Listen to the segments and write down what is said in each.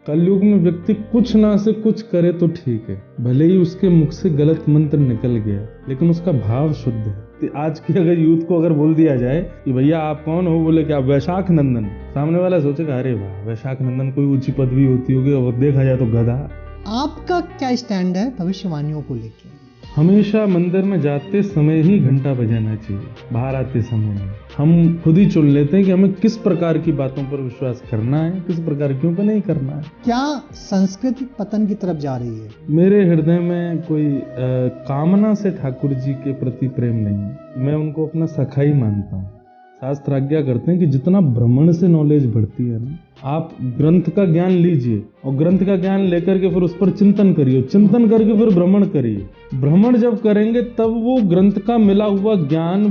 कलयुग में व्यक्ति कुछ ना से कुछ करे तो ठीक है, भले ही उसके मुख से गलत मंत्र निकल गया लेकिन उसका भाव शुद्ध है। तो आज की अगर यूथ को अगर बोल दिया जाए कि भैया आप कौन हो, बोले कि आप वैशाख नंदन, सामने वाला सोचेगा अरे वाह वैशाख नंदन कोई ऊंची पदवी होती होगी, और देखा जाए तो गधा। आपका क्या स्टैंड है भविष्यवाणियों को लेकर? हमेशा मंदिर में जाते समय ही घंटा बजाना चाहिए, बाहर आते समय नहीं। हम खुद ही चुन लेते हैं कि हमें किस प्रकार की बातों पर विश्वास करना है, किस प्रकार की पर नहीं करना है। क्या संस्कृति पतन की तरफ जा रही है? मेरे हृदय में कोई कामना से ठाकुर जी के प्रति प्रेम नहीं है, मैं उनको अपना सखा ही मानता हूँ। शास्त्र आज्ञा करते हैं कि जितना भ्रमण से नॉलेज बढ़ती है ना, आप ग्रंथ का ज्ञान लीजिए और ग्रंथ का ज्ञान लेकर के फिर उस पर चिंतन करिए, चिंतन करके फिर भ्रमण करिए। भ्रमण जब करेंगे तब वो ग्रंथ का मिला हुआ ज्ञान,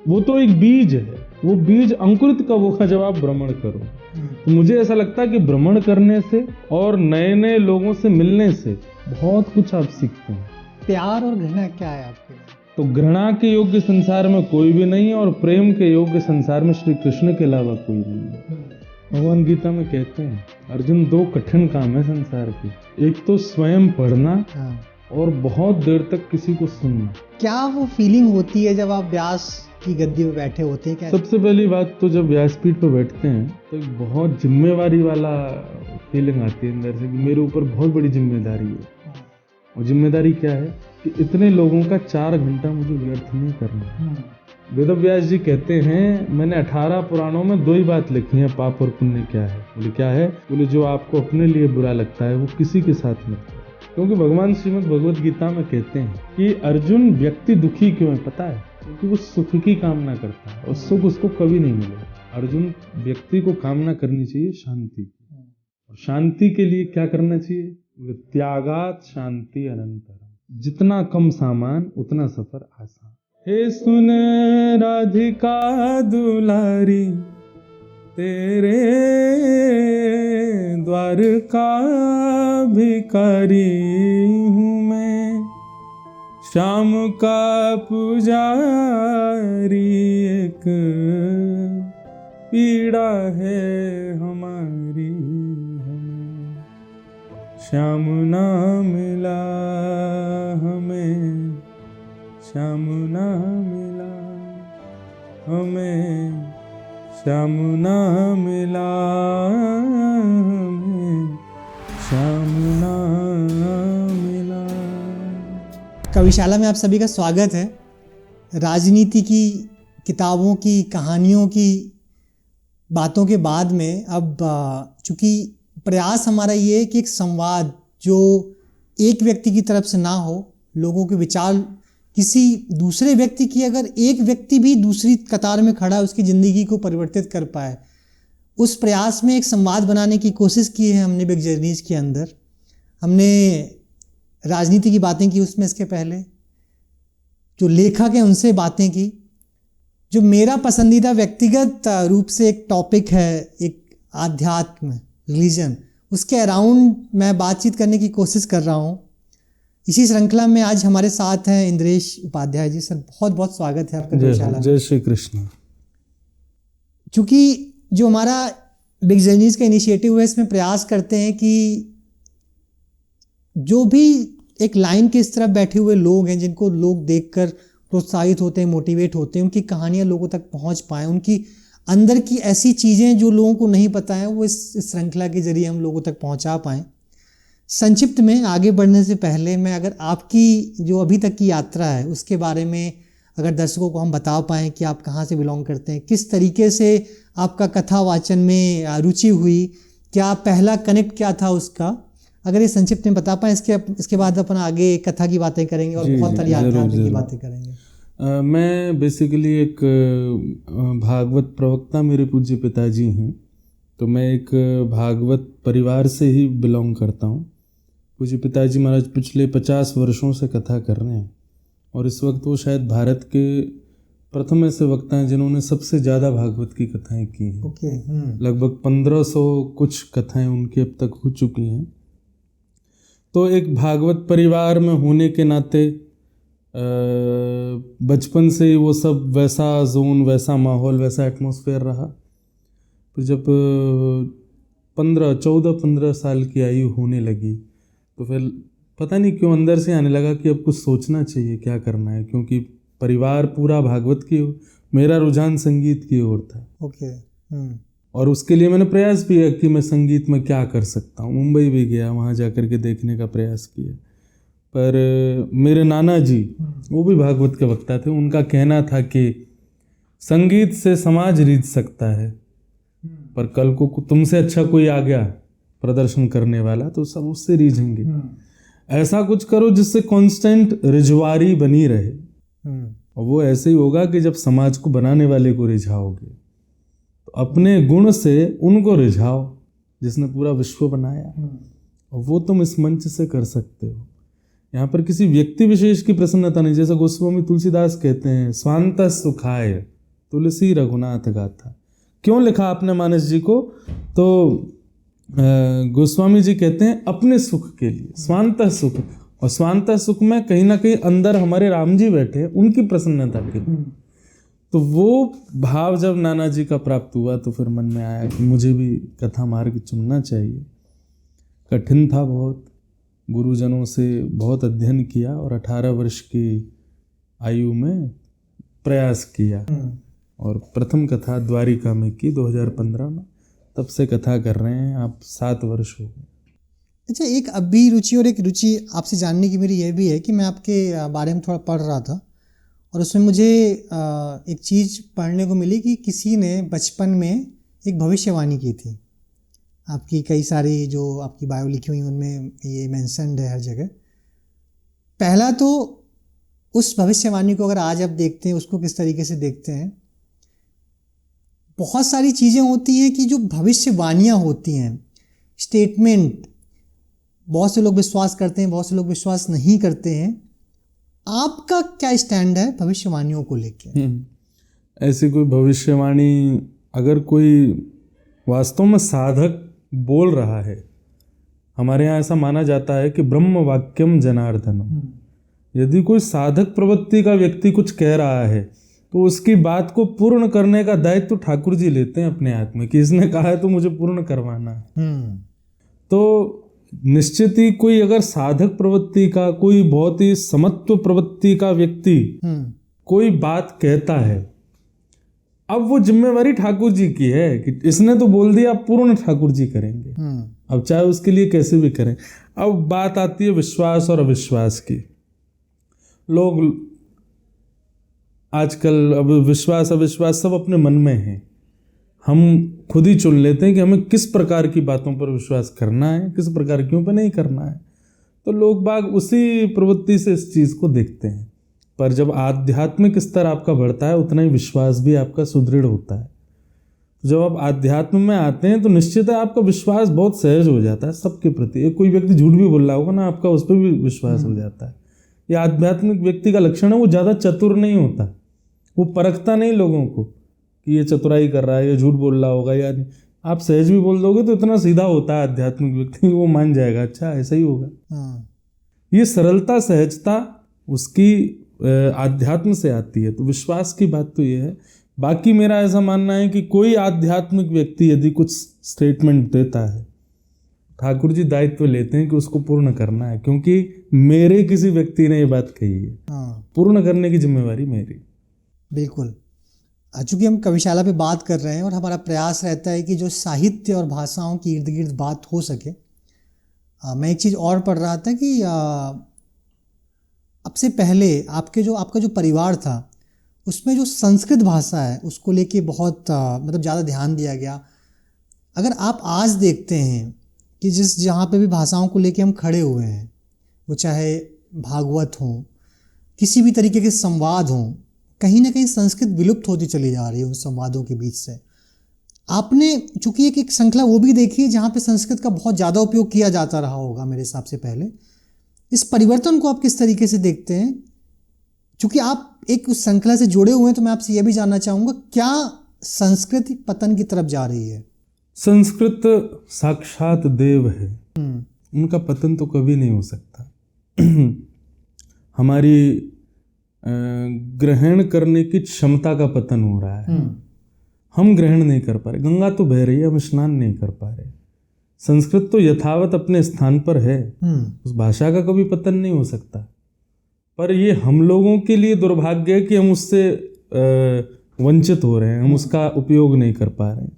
वो तो एक बीज है, वो बीज अंकुरित कब होगा जब आप भ्रमण करो। तो मुझे ऐसा लगता है कि भ्रमण करने से और नए नए लोगों से मिलने से बहुत कुछ आप सीखते हैं। प्यार और घृणा क्या है आपके? तो घृणा के योग्य संसार में कोई भी नहीं है और प्रेम के योग्य संसार में श्री कृष्ण के अलावा कोई नहीं है। भगवान गीता में कहते हैं अर्जुन, दो कठिन काम है संसार के, एक तो स्वयं पढ़ना और बहुत देर तक किसी को सुनना। क्या वो फीलिंग होती है जब आप व्यास की गद्दी में बैठे होते हैं? सबसे पहली बात तो जब व्यासपीठ पर बैठते हैं तो एक बहुत जिम्मेवारी वाला फीलिंग आती है अंदर से कि मेरे ऊपर बहुत बड़ी जिम्मेदारी है। और जिम्मेदारी क्या है कि इतने लोगों का 4 घंटा मुझे व्यर्थ नहीं करना। वेदव्यास जी कहते हैं मैंने 18 पुराणों में 2 ही बात लिखी है, पाप और पुण्य क्या है। बोले क्या है? बोले जो आपको अपने लिए बुरा लगता है वो किसी के साथ मत करो। क्योंकि भगवान श्रीमद् भगवत गीता में कहते हैं कि अर्जुन व्यक्ति दुखी क्यों है पता है? क्योंकि वो सुख की कामना करता है और सुख उसको कभी नहीं मिलेगा। अर्जुन व्यक्ति को कामना करनी चाहिए शांति की, और शांति के लिए क्या करना चाहिए? त्यागात शांति अनंतरम। जितना कम सामान उतना सफर आसान। हे सुन राधिका दुलारी, तेरे द्वार का भिखारी हूँ मैं, श्याम का पुजारी, एक पीड़ा है हमारी, हमें श्याम ना मिला, हमें श्याम ना मिला, हमें श्याम ना मिला, हमें श्याम ना मिला। कविशाला में आप सभी का स्वागत है। राजनीति की किताबों की कहानियों की बातों के बाद में अब चूंकि प्रयास हमारा ये है कि एक संवाद जो एक व्यक्ति की तरफ से ना हो, लोगों के विचार किसी दूसरे व्यक्ति की, अगर एक व्यक्ति भी दूसरी कतार में खड़ा है उसकी ज़िंदगी को परिवर्तित कर पाए, उस प्रयास में एक संवाद बनाने की कोशिश की है हमने बिग जर्नीज के अंदर। हमने राजनीति की बातें की उसमें, इसके पहले जो लेखक हैं उनसे बातें की। जो मेरा पसंदीदा व्यक्तिगत रूप से एक टॉपिक है, एक आध्यात्म, रिलीजन, उसके अराउंड मैं बातचीत करने की कोशिश कर रहा हूँ। इसी श्रृंखला में आज हमारे साथ हैं इंद्रेश उपाध्याय जी। सर बहुत बहुत स्वागत है आपका कविशाला। जय श्री कृष्ण। चूँकि जो हमारा बिग जर्नीज का इनिशिएटिव है, इसमें प्रयास करते हैं कि जो भी एक लाइन के इस तरफ बैठे हुए लोग हैं जिनको लोग देखकर प्रोत्साहित होते हैं, मोटिवेट होते हैं, उनकी कहानियाँ लोगों तक पहुँच पाएँ, उनकी अंदर की ऐसी चीज़ें जो लोगों को नहीं पता है वो इस श्रृंखला के जरिए हम लोगों तक पहुँचा पाएँ। संक्षिप्त में आगे बढ़ने से पहले मैं अगर आपकी जो अभी तक की यात्रा है उसके बारे में अगर दर्शकों को हम बता पाएँ कि आप कहाँ से बिलोंग करते हैं, किस तरीके से आपका कथा वाचन में रुचि हुई, क्या पहला कनेक्ट क्या था उसका, अगर ये संक्षिप्त में बता पाएँ, इसके बाद अपन आगे कथा की बातें करेंगे और बहुत सारी आध्यात्मिक की बातें करेंगे। मैं बेसिकली एक भागवत प्रवक्ता मेरे पूज्य पिताजी हैं, तो मैं एक भागवत परिवार से ही बिलोंग करता हूँ। पूज्य पिताजी महाराज पिछले 50 वर्षों से कथा कर रहे हैं और इस वक्त वो शायद भारत के प्रथम ऐसे वक्ता हैं जिन्होंने सबसे ज़्यादा भागवत की कथाएं की हैं। लगभग 1500 कुछ कथाएं उनकी अब तक हो चुकी हैं। तो एक भागवत परिवार में होने के नाते बचपन से ही वो सब वैसा जोन, वैसा माहौल, वैसा एटमॉस्फेयर रहा। तो जब 14-15 साल की आयु होने लगी तो फिर पता नहीं क्यों अंदर से आने लगा कि अब कुछ सोचना चाहिए, क्या करना है, क्योंकि परिवार पूरा भागवत की ओर, मेरा रुझान संगीत की ओर था। ओके। और उसके लिए मैंने प्रयास भी किया कि मैं संगीत में क्या कर सकता हूँ। मुंबई भी गया, वहाँ जा कर के देखने का प्रयास किया, पर मेरे नाना जी वो भी भागवत के वक्ता थे, उनका कहना था कि संगीत से समाज रीझ सकता है, पर कल को तुमसे अच्छा कोई आ गया प्रदर्शन करने वाला तो सब उससे रीझेंगे। ऐसा कुछ करो जिससे कांस्टेंट रिझवारी बनी रहे, और वो ऐसे ही होगा कि जब समाज को बनाने वाले को रिझाओगे तो अपने गुण से उनको रिझाओ जिसने पूरा विश्व बनाया, और वो तुम इस मंच से कर सकते हो। यहाँ पर किसी व्यक्ति विशेष की प्रसन्नता नहीं, जैसा गोस्वामी तुलसीदास कहते हैं, स्वांत सुखाय तुलसी रघुनाथ गाथा। क्यों लिखा आपने मानस जी को? तो गोस्वामी जी कहते हैं अपने सुख के लिए, स्वांत सुख, और स्वांत सुख में कहीं ना कहीं अंदर हमारे राम जी बैठे हैं, उनकी प्रसन्नता के लिए। तो वो भाव जब नाना जी का प्राप्त हुआ तो फिर मन में आया कि मुझे भी कथा मार्ग चुनना चाहिए। कठिन था बहुत, गुरुजनों से बहुत अध्ययन किया और 18 वर्ष की आयु में प्रयास किया, और प्रथम कथा द्वारिका में की 2015 में। तब से कथा कर रहे हैं आप 7 वर्ष हो गए। अच्छा, एक अभी रुचि और एक रुचि आपसे जानने की मेरी यह भी है कि मैं आपके बारे में थोड़ा पढ़ रहा था और उसमें मुझे एक चीज़ पढ़ने को मिली कि किसी ने बचपन में एक भविष्यवाणी की थी। आपकी कई सारी जो आपकी बायो लिखी हुई उनमें ये मेंशन्ड है हर जगह। पहला तो उस भविष्यवाणी को अगर आज आप देखते हैं, उसको किस तरीके से देखते हैं? बहुत सारी चीज़ें होती हैं कि जो भविष्यवाणियाँ होती हैं, स्टेटमेंट, बहुत से लोग विश्वास करते हैं, बहुत से लोग विश्वास नहीं करते हैं। आपका क्या स्टैंड है भविष्यवाणियों को लेके? ऐसी कोई भविष्यवाणी अगर कोई वास्तव में साधक बोल रहा है, हमारे यहाँ ऐसा माना जाता है कि ब्रह्म वाक्यम जनार्दनम। यदि कोई साधक प्रवृत्ति का व्यक्ति कुछ कह रहा है तो उसकी बात को पूर्ण करने का दायित्व तो ठाकुर जी लेते हैं अपने हाथ में कि इसने कहा है तो मुझे पूर्ण करवाना है। तो निश्चित ही कोई अगर साधक प्रवृत्ति का, कोई बहुत ही समत्व प्रवृत्ति का व्यक्ति कोई बात कहता है, अब वो जिम्मेवारी ठाकुर जी की है कि इसने तो बोल दिया, पूर्ण ठाकुर जी करेंगे। अब चाहे उसके लिए कैसे भी करें। अब बात आती है विश्वास और अविश्वास की। लोग आजकल अब विश्वास अविश्वास सब अपने मन में है, हम खुद ही चुन लेते हैं कि हमें किस प्रकार की बातों पर विश्वास करना है, किस प्रकार की पर नहीं करना है। तो लोग बाग उसी प्रवृत्ति से इस चीज़ को देखते हैं। पर जब आध्यात्मिक स्तर आपका बढ़ता है उतना ही विश्वास भी आपका सुदृढ़ होता है। जब आप आध्यात्म में आते हैं तो निश्चित है आपका विश्वास बहुत सहज हो जाता है सबके प्रति। कोई व्यक्ति झूठ भी बोल रहा होगा ना, आपका उस पर भी विश्वास हो जाता है। ये आध्यात्मिक व्यक्ति का लक्षण है, वो ज़्यादा चतुर नहीं होता, वो परखता नहीं लोगों को कि ये चतुराई कर रहा है, ये झूठ बोल रहा होगा या नहीं। आप सहज भी बोल दोगे तो इतना सीधा होता है आध्यात्मिक व्यक्ति, वो मान जाएगा अच्छा ऐसा ही होगा। ये सरलता सहजता उसकी आध्यात्म से आती है। तो विश्वास की बात तो ये है। बाकी मेरा ऐसा मानना है कि कोई आध्यात्मिक व्यक्ति यदि कुछ स्टेटमेंट देता है, ठाकुर जी दायित्व लेते हैं कि उसको पूर्ण करना है, क्योंकि मेरे किसी व्यक्ति ने ये बात कही है। पूर्ण करने की जिम्मेवारी मेरी। बिल्कुल। चूँकि हम कविशाला पे बात कर रहे हैं और हमारा प्रयास रहता है कि जो साहित्य और भाषाओं की इर्द गिर्द बात हो सके। मैं एक चीज़ और पढ़ रहा था कि अब से पहले आपका जो परिवार था उसमें जो संस्कृत भाषा है उसको लेके बहुत मतलब ज़्यादा ध्यान दिया गया। अगर आप आज देखते हैं कि जहाँ पे भी भाषाओं को लेके हम खड़े हुए हैं, वो चाहे भागवत हो, किसी भी तरीके के संवाद हों, कहीं ना कहीं संस्कृत विलुप्त होती चली जा रही है उन संवादों के बीच से। आपने चूंकि एक श्रृंखला वो भी देखी है जहाँ पे संस्कृत का बहुत ज़्यादा उपयोग किया जाता रहा होगा मेरे हिसाब से पहले। इस परिवर्तन को आप किस तरीके से देखते हैं? चूंकि आप एक उस श्रृंखला से जुड़े हुए हैं तो मैं आपसे यह भी जानना चाहूँगा, क्या संस्कृत पतन की तरफ जा रही है? संस्कृत साक्षात देव है, उनका पतन तो कभी नहीं हो सकता। हमारी ग्रहण करने की क्षमता का पतन हो रहा है। हम ग्रहण नहीं कर पा रहे। गंगा तो बह रही है, हम स्नान नहीं कर पा रहे। संस्कृत तो यथावत अपने स्थान पर है, उस भाषा का कभी पतन नहीं हो सकता, पर ये हम लोगों के लिए दुर्भाग्य है कि हम उससे वंचित हो रहे हैं, हम उसका उपयोग नहीं कर पा रहे हैं।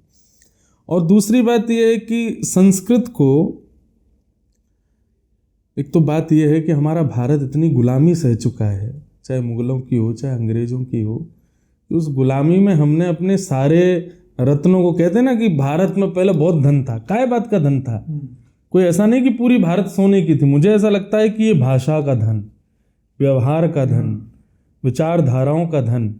और दूसरी बात यह है कि संस्कृत को, एक तो बात यह है कि हमारा भारत इतनी गुलामी सह चुका है, चाहे मुगलों की हो चाहे अंग्रेजों की हो, कि उस गुलामी में हमने अपने सारे रत्नों को, कहते हैं ना कि भारत में पहले बहुत धन था, काय बात का धन था, कोई ऐसा नहीं कि पूरी भारत सोने की थी, मुझे ऐसा लगता है कि ये भाषा का धन, व्यवहार का धन, विचारधाराओं का धन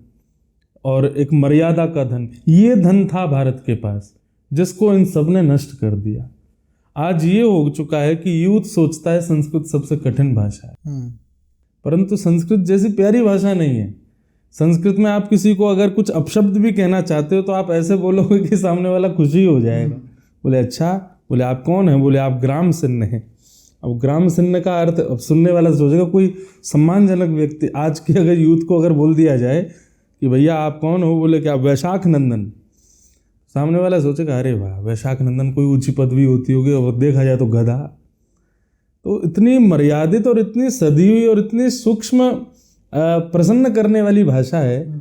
और एक मर्यादा का धन, ये धन था भारत के पास, जिसको इन सब ने नष्ट कर दिया। आज ये हो चुका है कि यूथ सोचता है संस्कृत सबसे कठिन भाषा है, परंतु संस्कृत जैसी प्यारी भाषा नहीं है। संस्कृत में आप किसी को अगर कुछ अपशब्द भी कहना चाहते हो तो आप ऐसे बोलोगे कि सामने वाला खुशी हो जाएगा, बोले अच्छा, बोले आप कौन है, बोले आप ग्राम सिन्न हैं। अब ग्राम सिन्न का अर्थ अब सुनने वाला सोचेगा कोई सम्मानजनक व्यक्ति। आज के अगर यूथ को अगर बोल दिया जाए कि भैया आप कौन हो, बोले कि आप वैशाख नंदन, सामने वाला सोचेगा अरे वाह वैशाख नंदन कोई ऊंची पदवी होती होगी, और देखा जाए तो गधा। तो इतनी मर्यादित और इतनी सदी हुई और इतनी सूक्ष्म प्रसन्न करने वाली भाषा है,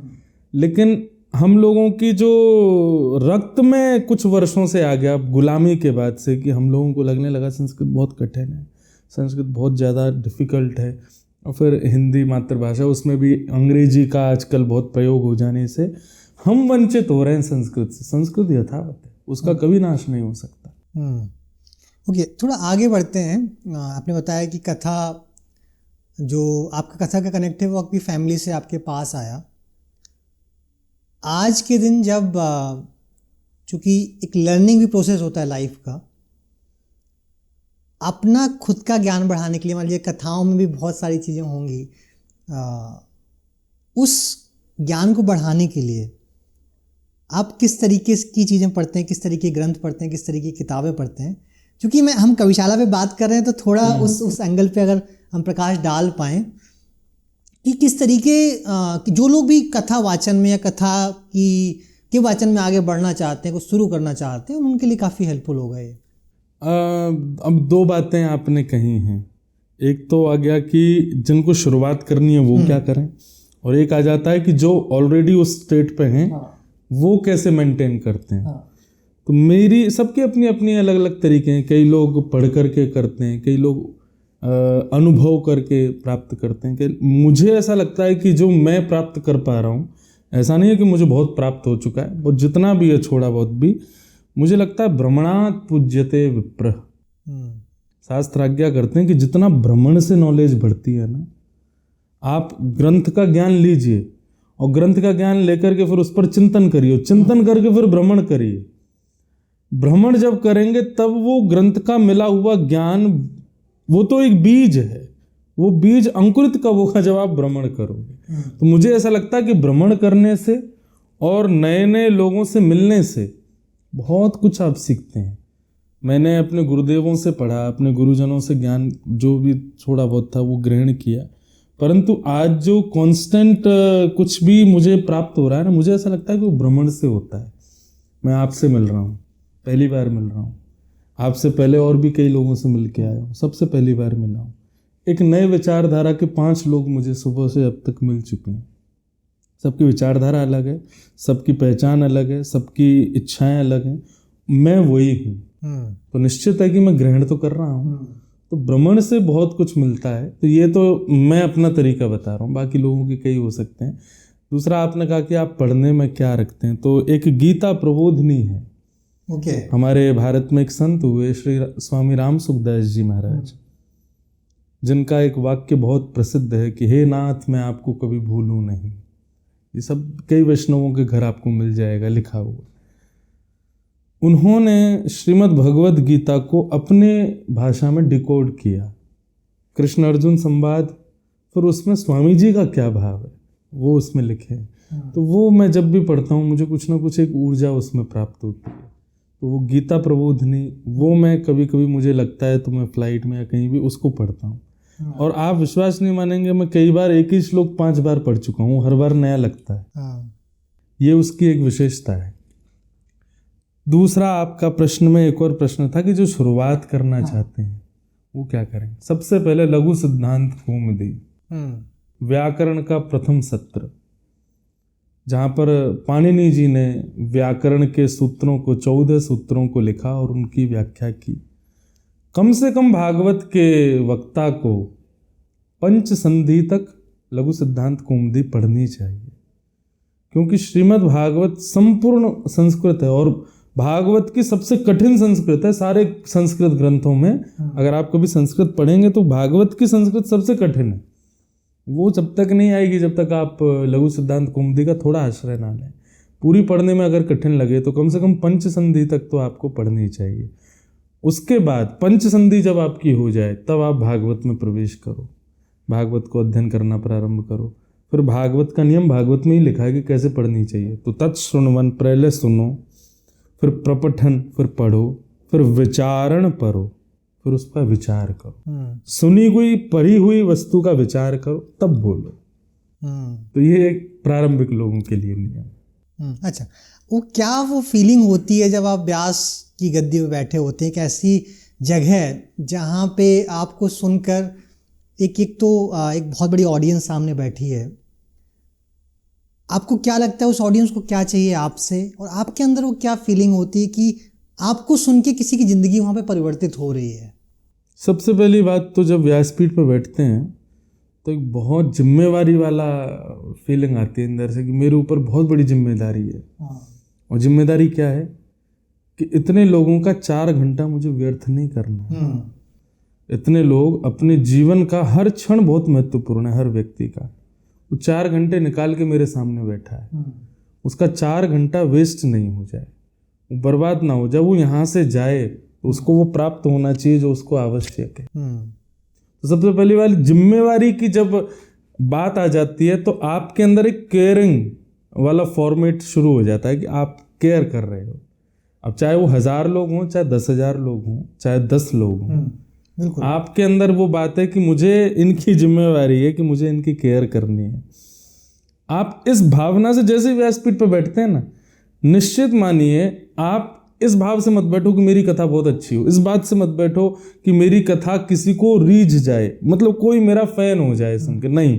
लेकिन हम लोगों की जो रक्त में कुछ वर्षों से आ गया गुलामी के बाद से, कि हम लोगों को लगने लगा संस्कृत बहुत कठिन है, संस्कृत बहुत ज़्यादा डिफ़िकल्ट है। और फिर हिंदी मातृभाषा, उसमें भी अंग्रेजी का आजकल बहुत प्रयोग हो जाने से हम वंचित हो रहे हैं संस्कृत से। संस्कृत यथावत है, उसका कभी नाश नहीं हो सकता। ओके, थोड़ा आगे बढ़ते हैं। आपने बताया कि कथा, जो आपका कथा का कनेक्ट है वो आपकी फैमिली से आपके पास आया। आज के दिन जब चूँकि एक लर्निंग भी प्रोसेस होता है लाइफ का, अपना खुद का ज्ञान बढ़ाने के लिए, मान लीजिए कथाओं में भी बहुत सारी चीज़ें होंगी, उस ज्ञान को बढ़ाने के लिए आप किस तरीके की चीज़ें पढ़ते हैं, किस तरीके के ग्रंथ पढ़ते हैं, किस तरीके की किताबें पढ़ते हैं? क्योंकि हम कविशाला पे बात कर रहे हैं तो थोड़ा उस एंगल पे अगर हम प्रकाश डाल पाएँ कि किस तरीके जो लोग भी कथा वाचन में या कथा के वाचन में आगे बढ़ना चाहते हैं, कुछ शुरू करना चाहते हैं, उनके लिए काफ़ी हेल्पफुल होगा ये। अब दो बातें आपने कही हैं। एक तो आ गया कि जिनको शुरुआत करनी है वो क्या करें, और एक आ जाता है कि जो ऑलरेडी उस स्टेट पे हैं वो कैसे मेंटेन करते हैं। तो मेरी सबके अपनी अपनी अलग अलग तरीके हैं। कई लोग पढ़ करके करते हैं, कई लोग अनुभव करके प्राप्त करते हैं। कि मुझे ऐसा लगता है कि जो मैं प्राप्त कर पा रहा हूँ, ऐसा नहीं है कि मुझे बहुत प्राप्त हो चुका है, वो जितना भी है थोड़ा बहुत भी, मुझे लगता है भ्रमणात् पूज्यते विप्रः। शास्त्र आज्ञा करते हैं कि जितना भ्रमण से नॉलेज बढ़ती है ना, आप ग्रंथ का ज्ञान लीजिए और ग्रंथ का ज्ञान लेकर के फिर उस पर चिंतन करिए, चिंतन करके फिर भ्रमण करिए। भ्रमण जब करेंगे तब वो ग्रंथ का मिला हुआ ज्ञान, वो तो एक बीज है, वो बीज अंकुरित कब होगा, जब आप भ्रमण करोगे। तो मुझे ऐसा लगता है कि भ्रमण करने से और नए नए लोगों से मिलने से बहुत कुछ आप सीखते हैं। मैंने अपने गुरुदेवों से पढ़ा, अपने गुरुजनों से ज्ञान जो भी थोड़ा बहुत था वो ग्रहण किया, परंतु आज जो कांस्टेंट कुछ भी मुझे प्राप्त हो रहा है ना, मुझे ऐसा लगता है कि वो भ्रमण से होता है। मैं आपसे मिल रहा हूँ, पहली बार मिल रहा हूँ, आपसे पहले और भी कई लोगों से मिल के आया हूँ, सबसे पहली बार मिला हूँ। एक नए विचारधारा के 5 लोग मुझे सुबह से अब तक मिल चुके हैं। सबकी विचारधारा अलग है, सबकी पहचान अलग है, सबकी इच्छाएं अलग हैं, मैं वही हूँ। तो निश्चित है कि मैं ग्रहण तो कर रहा हूँ। तो भ्रमण से बहुत कुछ मिलता है। तो ये तो मैं अपना तरीका बता रहा हूँ, बाकी लोगों के कई हो सकते हैं। दूसरा, आपने कहा कि आप पढ़ने में क्या रखते हैं, तो एक गीता प्रबोधिनी है। हमारे भारत में एक संत हुए श्री स्वामी राम सुखदास जी महाराज, जिनका एक वाक्य बहुत प्रसिद्ध है कि हे नाथ मैं आपको कभी भूलूं नहीं। ये सब कई वैष्णवों के घर आपको मिल जाएगा लिखा हुआ। उन्होंने श्रीमद् भगवद गीता को अपने भाषा में डिकोड किया, कृष्ण अर्जुन संवाद, फिर उसमें स्वामी जी का क्या भाव है वो उसमें लिखे। तो वो मैं जब भी पढ़ता हूँ मुझे कुछ ना कुछ एक ऊर्जा उसमें प्राप्त होती है। तो वो गीता प्रबोधिनी, वो मैं कभी कभी मुझे लगता है तो मैं फ्लाइट में या कहीं भी उसको पढ़ता हूँ। और आप विश्वास नहीं मानेंगे, मैं कई बार एक ही श्लोक 5 बार पढ़ चुका हूँ, हर बार नया लगता है। ये उसकी एक विशेषता है। दूसरा आपका प्रश्न में एक और प्रश्न था कि जो शुरुआत करना चाहते हैं वो क्या करें। सबसे पहले लघु सिद्धांत कौमुदी व्याकरण का प्रथम सत्र, जहाँ पर पाणिनि जी ने व्याकरण के सूत्रों को 14 सूत्रों को लिखा और उनकी व्याख्या की। कम से कम भागवत के वक्ता को पंच संधि तक लघु सिद्धांत कौमुदी पढ़नी चाहिए, क्योंकि श्रीमद् भागवत संपूर्ण संस्कृत है और भागवत की सबसे कठिन संस्कृत है सारे संस्कृत ग्रंथों में। अगर आप कभी संस्कृत पढ़ेंगे तो भागवत की संस्कृत सबसे कठिन है। वो जब तक नहीं आएगी जब तक आप लघु सिद्धांत कौमुदी का थोड़ा आश्रय ना लें। पूरी पढ़ने में अगर कठिन लगे तो कम से कम पंच संधि तक तो आपको पढ़नी चाहिए। उसके बाद पंच संधि जब आपकी हो जाए तब आप भागवत में प्रवेश करो, भागवत को अध्ययन करना प्रारंभ करो। फिर भागवत का नियम भागवत में ही लिखा है कि कैसे पढ़नी चाहिए। तो तत्श्रृण्वन, पहले सुनो, फिर प्रपठन, फिर पढ़ो, फिर विचारण पढ़ो, फिर उस पर विचार करो। सुनी हुई पढ़ी हुई वस्तु का विचार करो तब बोलो। तो ये एक प्रारंभिक लोगों के लिए नियम। अच्छा, वो फीलिंग होती है जब आप व्यास की गद्दी पे बैठे होते हैं, एक ऐसी जगह जहाँ पे आपको सुनकर एक बहुत बड़ी ऑडियंस सामने बैठी है, आपको क्या लगता है उस ऑडियंस को क्या चाहिए आपसे, और आपके अंदर वो क्या फीलिंग होती है कि आपको सुन के किसी की ज़िंदगी वहाँ पे परिवर्तित हो रही है? सबसे पहली बात तो जब व्यासपीठ पर बैठते हैं तो एक बहुत जिम्मेवारी वाला फीलिंग आती है अंदर से कि मेरे ऊपर बहुत बड़ी जिम्मेदारी है। और जिम्मेदारी क्या है कि इतने लोगों का 4 घंटा मुझे व्यर्थ नहीं करना है। इतने लोग, अपने जीवन का हर क्षण बहुत महत्वपूर्ण है हर व्यक्ति का। वो 4 घंटे निकाल के मेरे सामने बैठा है, उसका 4 घंटा वेस्ट नहीं हो जाए, वो बर्बाद ना हो जाए, वो यहाँ से जाए तो उसको वो प्राप्त होना चाहिए जो उसको आवश्यक है। तो सबसे पहली वाली जिम्मेवारी की जब बात आ जाती है तो आपके अंदर एक केयरिंग वाला फॉर्मेट शुरू हो जाता है कि आप केयर कर रहे हो। अब चाहे वो 1000 लोग हों, चाहे 10,000 लोग हों, चाहे 10 लोग हों, आपके अंदर वो बात है कि मुझे इनकी जिम्मेवारी है कि मुझे इनकी केयर करनी है। आप इस भावना से जैसे व्यासपीठ पर बैठते हैं ना, निश्चित मानिए आप इस भाव से मत बैठो कि मेरी कथा बहुत अच्छी हो, इस बात से मत बैठो कि मेरी कथा किसी को रीझ जाए, मतलब कोई मेरा फैन हो जाए सुन के, नहीं।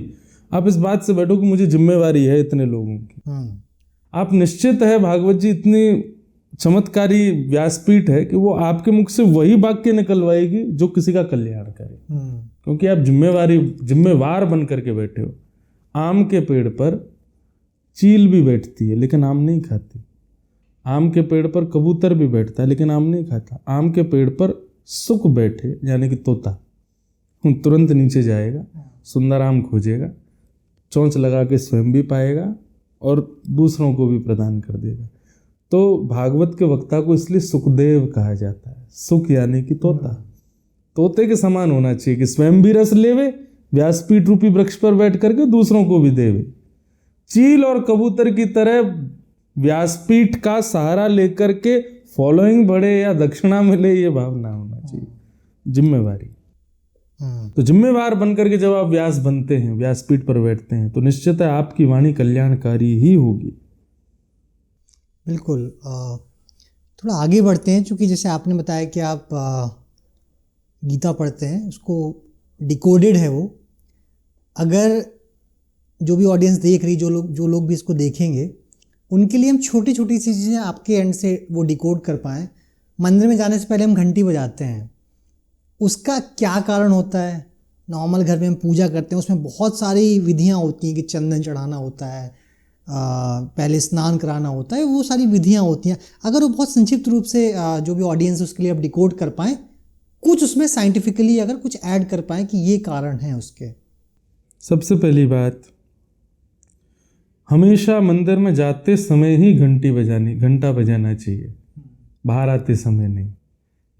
आप इस बात से बैठो कि मुझे जिम्मेवारी है इतने लोगों की। आप निश्चित है भागवत जी इतनी चमत्कारी व्यासपीठ है कि वो आपके मुख से वही वाक्य निकलवाएगी जो किसी का कल्याण करे, क्योंकि आप जिम्मेवार बन करके बैठे हो। आम के पेड़ पर चील भी बैठती है लेकिन आम नहीं खाती, आम के पेड़ पर कबूतर भी बैठता है लेकिन आम नहीं खाता। आम के पेड़ पर सुक बैठे यानी कि तोता तुरंत नीचे जाएगा, सुंदर आम खोजेगा, चोंच लगा के स्वयं भी पाएगा और दूसरों को भी प्रदान कर देगा। तो भागवत के वक्ता को इसलिए सुखदेव कहा जाता है। सुख यानी कि तोता, तोते के समान होना चाहिए कि स्वयं भी रस लेवे, व्यासपीठ रूपी वृक्ष पर बैठ करके दूसरों को भी देवे। चील और कबूतर की तरह व्यासपीठ का सहारा लेकर के फॉलोइंग बढ़े या दक्षिणा मिले, ये भावना होना चाहिए, जिम्मेवारी। तो जिम्मेवार बनकर के जब आप व्यास बनते हैं, व्यासपीठ पर बैठते हैं, तो निश्चित है आपकी वाणी कल्याणकारी ही होगी। बिल्कुल। थोड़ा आगे बढ़ते हैं, क्योंकि जैसे आपने बताया कि आप गीता पढ़ते हैं, उसको डिकोडेड है वो। अगर जो भी ऑडियंस देख रही, जो लोग भी इसको देखेंगे, उनके लिए हम छोटी छोटी सी चीज़ें आपके एंड से वो डिकोड कर पाएँ। मंदिर में जाने से पहले हम घंटी बजाते हैं, उसका क्या कारण होता है? नॉर्मल घर में हम पूजा करते हैं, उसमें बहुत सारी विधियाँ होती हैं कि चंदन चढ़ाना होता है, पहले स्नान कराना होता है, वो सारी विधियाँ होती हैं। अगर वो बहुत संक्षिप्त रूप से जो भी ऑडियंस उसके लिए आप डिकोड कर पाएँ, कुछ उसमें साइंटिफिकली अगर कुछ ऐड कर पाएँ कि ये कारण है उसके। सबसे पहली बात, हमेशा मंदिर में जाते समय ही घंटा बजाना चाहिए, बाहर आते समय नहीं।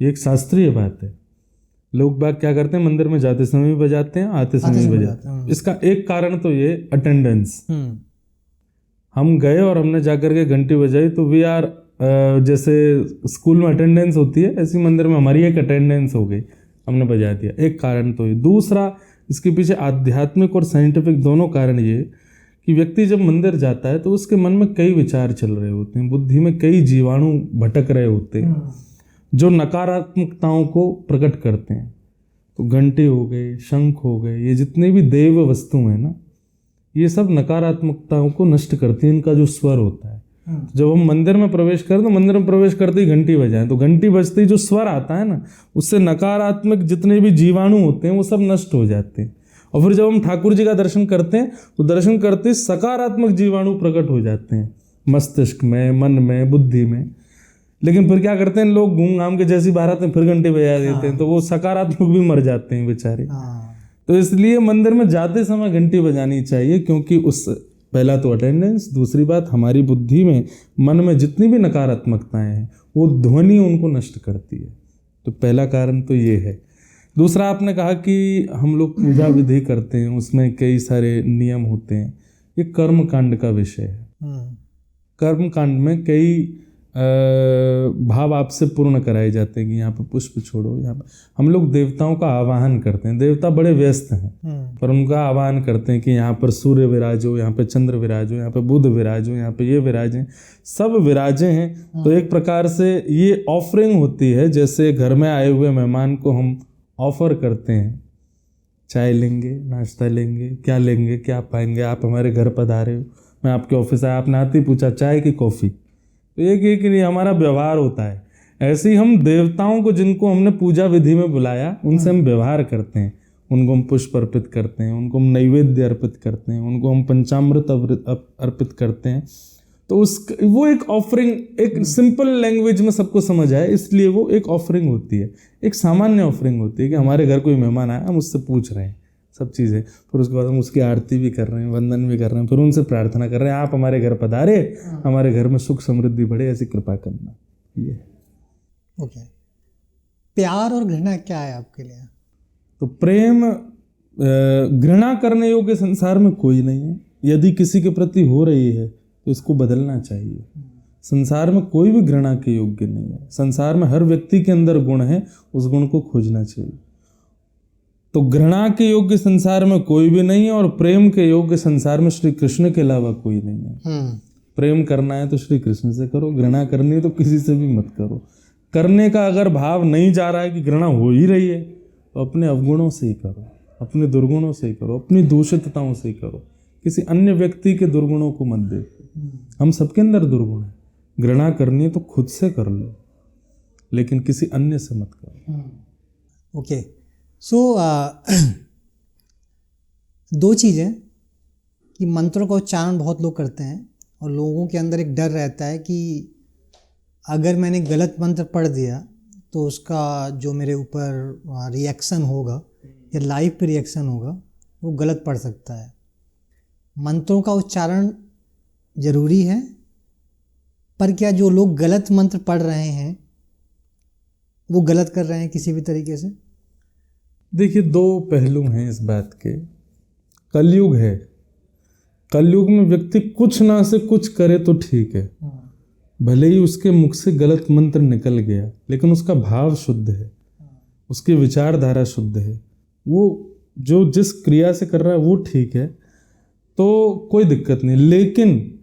ये एक शास्त्रीय बात है। लोग बाग क्या करते हैं, मंदिर में जाते समय भी बजाते हैं, आते समय भी बजाते हैं। इसका एक कारण तो ये अटेंडेंस। हम गए और हमने जाकर के घंटी बजाई तो वी आर, जैसे स्कूल में अटेंडेंस होती है, ऐसी मंदिर में हमारी एक अटेंडेंस हो गई, हमने बजा दिया। एक कारण तो ये। दूसरा, इसके पीछे आध्यात्मिक और साइंटिफिक दोनों कारण ये कि व्यक्ति जब मंदिर जाता है तो उसके मन में कई विचार चल रहे होते हैं, बुद्धि में कई जीवाणु भटक रहे होते हैं जो नकारात्मकताओं को प्रकट करते हैं। तो घंटे हो गए, शंख हो गए, ये जितने भी देव वस्तु हैं ना, ये सब नकारात्मकताओं को नष्ट करती हैं। इनका जो स्वर होता है, जब हम मंदिर में प्रवेश करें तो मंदिर में प्रवेश करते ही घंटी बजाएं, तो घंटी बजते ही जो स्वर आता है ना, उससे नकारात्मक जितने भी जीवाणु होते हैं वो सब नष्ट हो जाते हैं। और फिर जब हम ठाकुर जी का दर्शन करते हैं तो दर्शन करते ही सकारात्मक जीवाणु प्रकट हो जाते हैं मस्तिष्क में, मन में, बुद्धि में। लेकिन फिर क्या करते हैं लोग, घूम घाम के जैसी बाहर आते हैं फिर घंटे बजा देते हैं, तो वो सकारात्मक भी मर जाते हैं बेचारे। तो इसलिए मंदिर में जाते समय घंटी बजानी चाहिए, क्योंकि उस पहला तो अटेंडेंस, दूसरी बात हमारी बुद्धि में, मन में जितनी भी नकारात्मकताएं हैं वो ध्वनि उनको नष्ट करती है। तो पहला कारण तो ये है। दूसरा, आपने कहा कि हम लोग पूजा विधि करते हैं, उसमें कई सारे नियम होते हैं। ये कर्म कांड का विषय है। कर्म कांड में कई भाव आपसे पूर्ण कराए जाते हैं कि यहाँ पे पुष्प छोड़ो, यहाँ पे हम लोग देवताओं का आवाहन करते हैं। देवता बड़े व्यस्त हैं पर उनका आवाहन करते हैं कि यहाँ पर सूर्य विराजो, यहाँ पे चंद्र विराजो, यहाँ पे बुध विराजो, यहाँ पे ये विराजे, सब विराजे हैं। तो एक प्रकार से ये ऑफरिंग होती है, जैसे घर में आए हुए मेहमान को हम ऑफर करते हैं, चाय लेंगे, नाश्ता लेंगे, क्या लेंगे, क्या पाएंगे, आप हमारे घर पधारे हो, मैं आपके ऑफिस आया, आपने आते ही पूछा चाय की कॉफ़ी। तो एक नहीं हमारा व्यवहार होता है। ऐसे ही हम देवताओं को, जिनको हमने पूजा विधि में बुलाया, उनसे हम व्यवहार करते हैं। उनको हम पुष्प अर्पित करते हैं, उनको हम नैवेद्य अर्पित करते हैं, उनको हम पंचामृत अर्पित करते हैं। तो वो एक ऑफरिंग, एक सिंपल लैंग्वेज में सबको समझ आए इसलिए वो एक ऑफरिंग होती है, एक सामान्य ऑफरिंग होती है कि हमारे घर कोई मेहमान आया, हम उससे पूछ रहे हैं सब चीज़ें, फिर उसके बाद हम उसकी आरती भी कर रहे हैं, वंदन भी कर रहे हैं, फिर उनसे प्रार्थना कर रहे हैं, आप हमारे घर पधारे, हमारे घर में सुख समृद्धि बढ़े, ऐसी कृपा करना। ये ओके। प्यार और घृणा क्या है आपके लिए? तो प्रेम, घृणा करने योग्य संसार में कोई नहीं है। यदि किसी के प्रति हो रही है तो इसको बदलना चाहिए। संसार में कोई भी घृणा के योग्य नहीं है। संसार में हर व्यक्ति के अंदर गुण है, उस गुण को खोजना चाहिए। तो घृणा के योग्य संसार में कोई भी नहीं है, और प्रेम के योग्य संसार में श्री कृष्ण के अलावा कोई नहीं है। प्रेम करना है तो श्री कृष्ण से करो, घृणा करनी है तो किसी से भी मत करो। करने का अगर भाव नहीं जा रहा है कि घृणा हो ही रही है, तो अपने अवगुणों से ही करो, अपने दुर्गुणों से ही करो, अपनी दूषितताओं से ही करो। किसी अन्य व्यक्ति के दुर्गुणों को मत देखो। हम सबके अंदर दुर्गुण है। घृणा करनी है तो खुद से कर लो, लेकिन किसी अन्य से मत करो। ओके। सो दो चीज़ें कि मंत्रों का उच्चारण बहुत लोग करते हैं और लोगों के अंदर एक डर रहता है कि अगर मैंने गलत मंत्र पढ़ दिया तो उसका जो मेरे ऊपर रिएक्शन होगा या लाइफ पे रिएक्शन होगा वो गलत पड़ सकता है। मंत्रों का उच्चारण ज़रूरी है, पर क्या जो लोग गलत मंत्र पढ़ रहे हैं वो गलत कर रहे हैं किसी भी तरीके से? देखिए, दो पहलू हैं इस बात के। कलयुग है, कलयुग में व्यक्ति कुछ ना से कुछ करे तो ठीक है, भले ही उसके मुख से गलत मंत्र निकल गया, लेकिन उसका भाव शुद्ध है, उसकी विचारधारा शुद्ध है, वो जो जिस क्रिया से कर रहा है वो ठीक है, तो कोई दिक्कत नहीं। लेकिन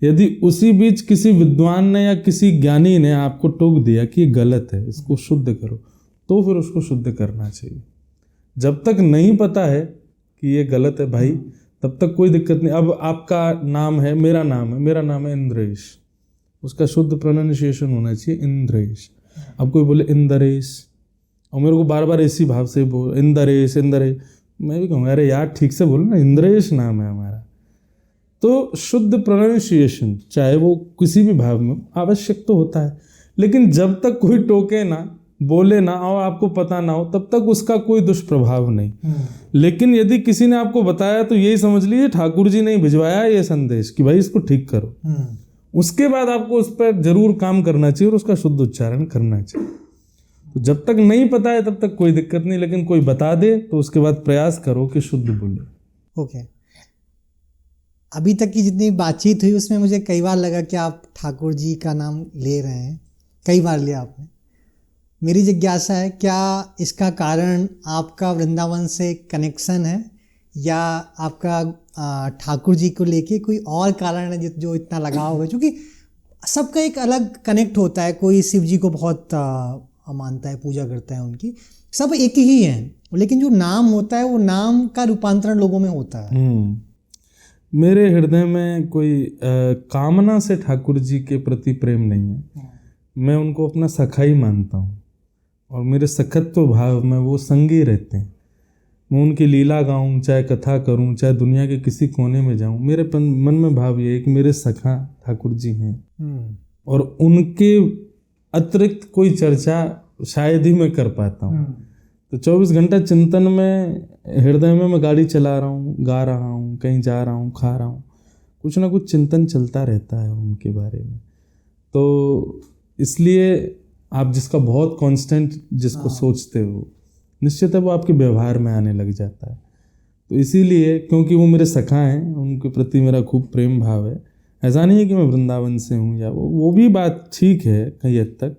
यदि उसी बीच किसी विद्वान ने या किसी ज्ञानी ने आपको टोक दिया कि ये गलत है, इसको शुद्ध करो, तो फिर उसको शुद्ध करना चाहिए। जब तक नहीं पता है कि ये गलत है भाई, तब तक कोई दिक्कत नहीं। अब आपका नाम है, मेरा नाम है इंद्रेश, उसका शुद्ध प्रोनाउंसिएशन होना चाहिए इंद्रेश। अब कोई बोले इंदरेश और मेरे को बार बार इसी भाव से बोल इंदरेश, मैं भी कहूँगा अरे यार ठीक से बोलो ना, इंद्रेश नाम है हमारा। तो शुद्ध प्रोनाउंसिएशन चाहे वो किसी भी भाव में आवश्यक तो होता है, लेकिन जब तक कोई टोके ना, बोले ना और आपको पता ना हो, तब तक उसका कोई दुष्प्रभाव नहीं। लेकिन यदि किसी ने आपको बताया तो यही समझ लीजिए ठाकुर जी ने भिजवाया ये संदेश कि भाई इसको ठीक करो। उसके बाद आपको उस पर जरूर काम करना चाहिए और उसका शुद्ध उच्चारण करना चाहिए। तो जब तक नहीं पता है तब तक कोई दिक्कत नहीं, लेकिन कोई बता दे तो उसके बाद प्रयास करो कि शुद्ध बोले। ओके। अभी तक की जितनी बातचीत हुई उसमें मुझे कई बार लगा कि आप ठाकुर जी का नाम ले रहे हैं, कई बार लिया आपने। मेरी जिज्ञासा है, क्या इसका कारण आपका वृंदावन से कनेक्शन है या आपका ठाकुर जी को लेके कोई और कारण है जो इतना लगाव है? क्योंकि सबका एक अलग कनेक्ट होता है, कोई शिव जी को बहुत मानता है, पूजा करता है उनकी, सब एक ही हैं, लेकिन जो नाम होता है वो नाम का रूपांतरण लोगों में होता है। मेरे हृदय में कोई कामना से ठाकुर जी के प्रति प्रेम नहीं है। मैं उनको अपना सखा ही मानता हूँ और मेरे सखत्व भाव में वो संगी रहते हैं। मैं उनकी लीला गाऊं, चाहे कथा करूं, चाहे दुनिया के किसी कोने में जाऊं, मेरे मन में भाव ये है कि मेरे सखा ठाकुर जी हैं और उनके अतिरिक्त कोई चर्चा शायद ही मैं कर पाता हूँ। तो 24 घंटा चिंतन में हृदय में मैं गाड़ी चला रहा हूँ, गा रहा हूँ, कहीं जा रहा हूँ, खा रहा हूँ, कुछ ना कुछ चिंतन चलता रहता है उनके बारे में। तो इसलिए आप जिसका बहुत कांस्टेंट जिसको सोचते हो, निश्चित है वो आपके व्यवहार में आने लग जाता है। तो इसीलिए क्योंकि वो मेरे सखा हैं, उनके प्रति मेरा खूब प्रेम भाव है। ऐसा नहीं है कि मैं वृंदावन से हूँ या वो भी बात ठीक है कई हद तक,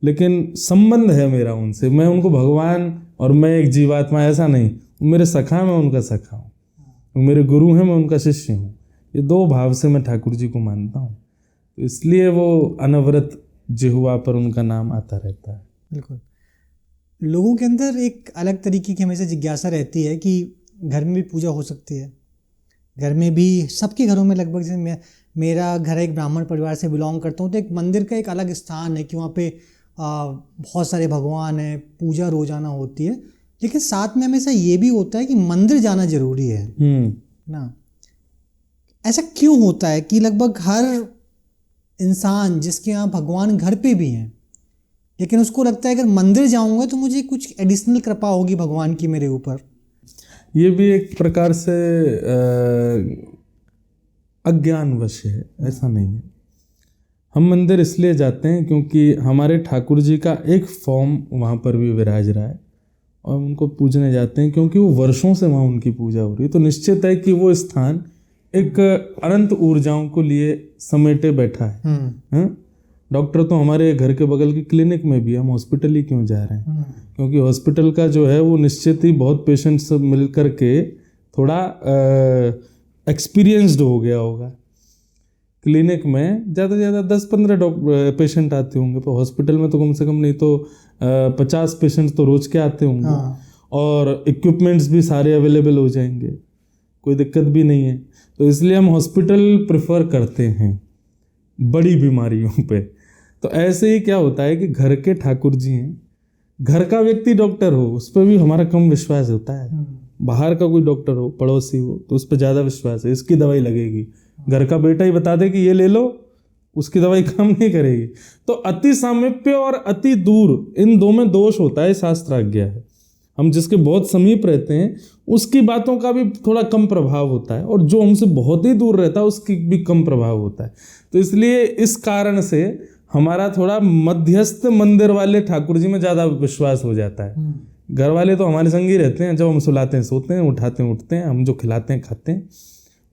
लेकिन संबंध है मेरा उनसे। मैं उनको भगवान और मैं एक जीवात्मा ऐसा नहीं, मेरे सखा, मैं उनका सखा हूँ, मेरे गुरु हैं, मैं उनका शिष्य हूँ। ये दो भाव से मैं ठाकुर जी को मानता हूँ, तो इसलिए वो अनवरत जिह्वा पर उनका नाम आता रहता है। बिल्कुल। लोगों के अंदर एक अलग तरीके की हमेशा जिज्ञासा रहती है कि घर में भी पूजा हो सकती है, घर में भी, सबके घरों में लगभग, जैसे मेरा घर एक ब्राह्मण परिवार से बिलोंग करता हूँ, तो एक मंदिर का एक अलग स्थान है कि वहाँ पे बहुत सारे भगवान हैं, पूजा रोजाना होती है, लेकिन साथ में हमेशा ये भी होता है कि मंदिर जाना जरूरी है ना। ऐसा क्यों होता है कि लगभग हर इंसान जिसके यहाँ भगवान घर पे भी हैं, लेकिन उसको लगता है अगर मंदिर जाऊंगा तो मुझे कुछ एडिशनल कृपा होगी भगवान की मेरे ऊपर? ये भी एक प्रकार से अज्ञानवश है, ऐसा नहीं है। हम मंदिर इसलिए जाते हैं क्योंकि हमारे ठाकुर जी का एक फॉर्म वहाँ पर भी विराज रहा है और उनको पूजने जाते हैं क्योंकि वो वर्षों से वहाँ उनकी पूजा हो रही है। तो निश्चित है कि वो स्थान एक अनंत ऊर्जाओं को लिए समेटे बैठा है। डॉक्टर तो हमारे घर के बगल की क्लिनिक में भी, हम हॉस्पिटल ही क्यों जा रहे हैं? क्योंकि हॉस्पिटल का जो है वो निश्चित ही बहुत पेशेंट सब मिल कर के थोड़ा एक्सपीरियंस्ड हो गया होगा। क्लिनिक में ज़्यादा से ज़्यादा 10-15 पेशेंट आते होंगे, पर हॉस्पिटल में तो कम से कम नहीं तो 50 पेशेंट तो रोज के आते होंगे। और इक्विपमेंट्स भी सारे अवेलेबल हो जाएंगे, कोई दिक्कत भी नहीं है। तो इसलिए हम हॉस्पिटल प्रेफर करते हैं बड़ी बीमारियों पे। तो ऐसे ही क्या होता है कि घर के ठाकुर जी हैं, घर का व्यक्ति डॉक्टर हो उस पर भी हमारा कम विश्वास होता है। बाहर का कोई डॉक्टर हो, पड़ोसी हो, तो उस पर ज़्यादा विश्वास है, इसकी दवाई लगेगी। घर का बेटा ही बता दे कि ये ले लो, उसकी दवाई काम नहीं करेगी। तो अति सामीप्य और अति दूर, इन दो में दोष होता है, शास्त्र आज्ञा है। हम जिसके बहुत समीप रहते हैं उसकी बातों का भी थोड़ा कम प्रभाव होता है, और जो हमसे बहुत ही दूर रहता है उसकी भी कम प्रभाव होता है। तो इसलिए इस कारण से हमारा थोड़ा मध्यस्थ मंदिर वाले ठाकुर जी में ज़्यादा विश्वास हो जाता है। घर वाले तो हमारे संग ही रहते हैं, जब हम सुलाते हैं सोते हैं, उठाते हैं उठते हैं, हम जो खिलाते हैं खाते हैं,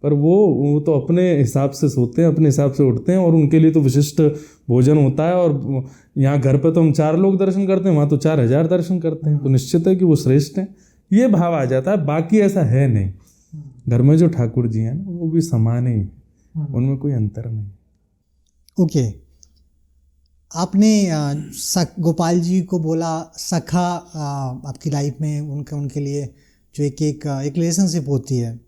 पर वो तो अपने हिसाब से सोते हैं, अपने हिसाब से उठते हैं, और उनके लिए तो विशिष्ट भोजन होता है। और यहाँ घर पे तो हम 4 लोग दर्शन करते हैं, वहाँ तो 4000 दर्शन करते हैं। तो निश्चित है कि वो श्रेष्ठ हैं, ये भाव आ जाता है। बाकी ऐसा है नहीं, घर में जो ठाकुर जी हैं वो भी समान ही, उनमें कोई अंतर नहीं। ओके, आपने गोपाल जी को बोला सखा, आपकी लाइफ में उनके लिए जो एक रिलेशनशिप होती है।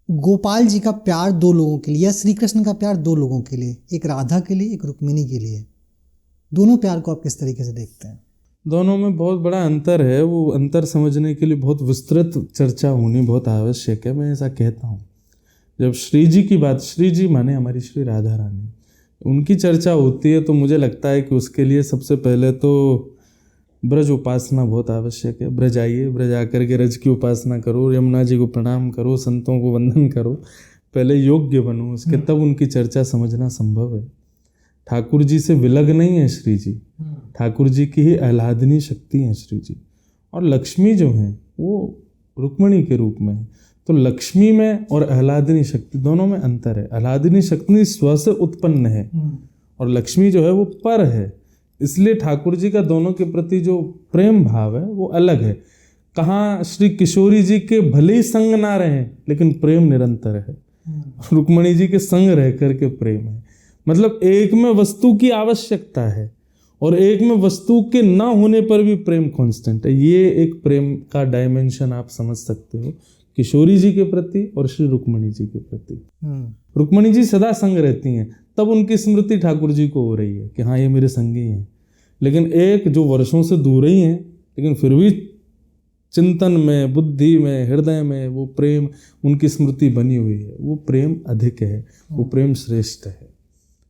गोपाल जी का प्यार 2 लोगों के लिए, या श्री कृष्ण का प्यार 2 लोगों के लिए, एक राधा के लिए, एक रुक्मिणी के लिए, दोनों प्यार को आप किस तरीके से देखते हैं? दोनों में बहुत बड़ा अंतर है। वो अंतर समझने के लिए बहुत विस्तृत चर्चा होनी बहुत आवश्यक है, मैं ऐसा कहता हूँ। जब श्री जी की बात, श्री जी माने हमारी श्री राधा रानी, उनकी चर्चा होती है तो मुझे लगता है कि उसके लिए सबसे पहले तो ब्रज उपासना बहुत आवश्यक है। ब्रज आइए, ब्रज आकर के रज की उपासना करो, यमुना जी को प्रणाम करो, संतों को वंदन करो, पहले योग्य बनो, उसके तब उनकी चर्चा समझना संभव है। ठाकुर जी से विलग नहीं है श्री जी, ठाकुर जी की ही आह्लादनी शक्ति है श्री जी। और लक्ष्मी जो है वो रुक्मिणी के रूप में है। तो लक्ष्मी में और आह्लादनी शक्ति दोनों में अंतर है। आह्लादनी शक्ति स्व से उत्पन्न है और लक्ष्मी जो है वो पर है। इसलिए ठाकुर जी का दोनों के प्रति जो प्रेम भाव है वो अलग है। कहाँ श्री किशोरी जी के भले ही संग ना रहे लेकिन प्रेम निरंतर है, रुक्मणी जी के संग रह करके प्रेम है। मतलब एक में वस्तु की आवश्यकता है और एक में वस्तु के ना होने पर भी प्रेम कांस्टेंट है। ये एक प्रेम का डायमेंशन आप समझ सकते हो किशोरी जी के प्रति और श्री रुक्मणी जी के प्रति। रुक्मणी जी सदा संग रहती हैं, तब उनकी स्मृति ठाकुर जी को हो रही है कि हाँ ये मेरे संगी हैं। लेकिन एक जो वर्षों से दूर ही हैं लेकिन फिर भी चिंतन में, बुद्धि में, हृदय में वो प्रेम, उनकी स्मृति बनी हुई है, वो प्रेम अधिक है, वो प्रेम श्रेष्ठ है।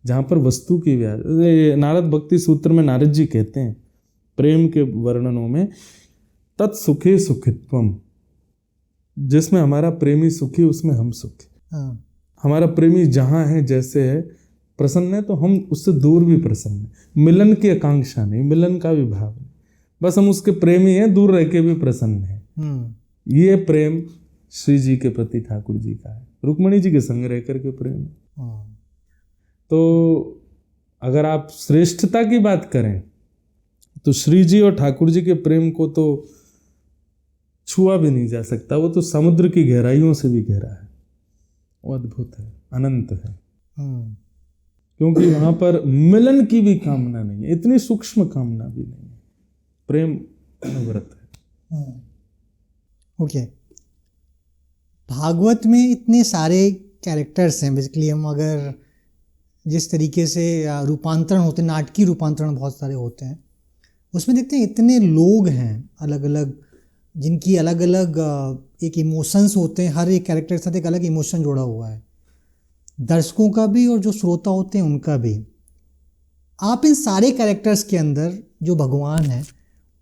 जहाँ पर वस्तु की नारद भक्ति सूत्र में नारद जी कहते हैं प्रेम के वर्णनों में, तत्सुखे सुखित्वम, जिसमें हमारा प्रेमी सुखी उसमें हम सुखी। हमारा प्रेमी जहाँ है जैसे है प्रसन्न है तो हम उससे दूर भी प्रसन्न है। मिलन की आकांक्षा नहीं, मिलन का भी भाव नहीं, बस हम उसके प्रेमी हैं, दूर रह के भी प्रसन्न हैं। ये प्रेम श्री जी के प्रति ठाकुर जी का है, रुक्मणी जी के संग रह करके प्रेम है। तो अगर आप श्रेष्ठता की बात करें तो श्री जी और ठाकुर जी के प्रेम को तो छुआ भी नहीं जा सकता, वो तो समुद्र की गहराइयों से भी गहरा है, वो अद्भुत है, अनंत है। क्योंकि वहां पर मिलन की भी कामना नहीं है, इतनी सूक्ष्म कामना भी नहीं है, प्रेम अनवरत है। ओके, भागवत में इतने सारे कैरेक्टर्स हैं, बेसिकली हम अगर जिस तरीके से रूपांतरण होते हैं, नाटकीय रूपांतरण बहुत सारे होते हैं, उसमें देखते हैं इतने लोग हैं अलग अलग, जिनकी अलग अलग एक इमोशंस होते हैं, हर एक कैरेक्टर के साथ एक अलग इमोशन जुड़ा हुआ है, दर्शकों का भी और जो श्रोता होते हैं उनका भी। आप इन सारे कैरेक्टर्स के अंदर जो भगवान हैं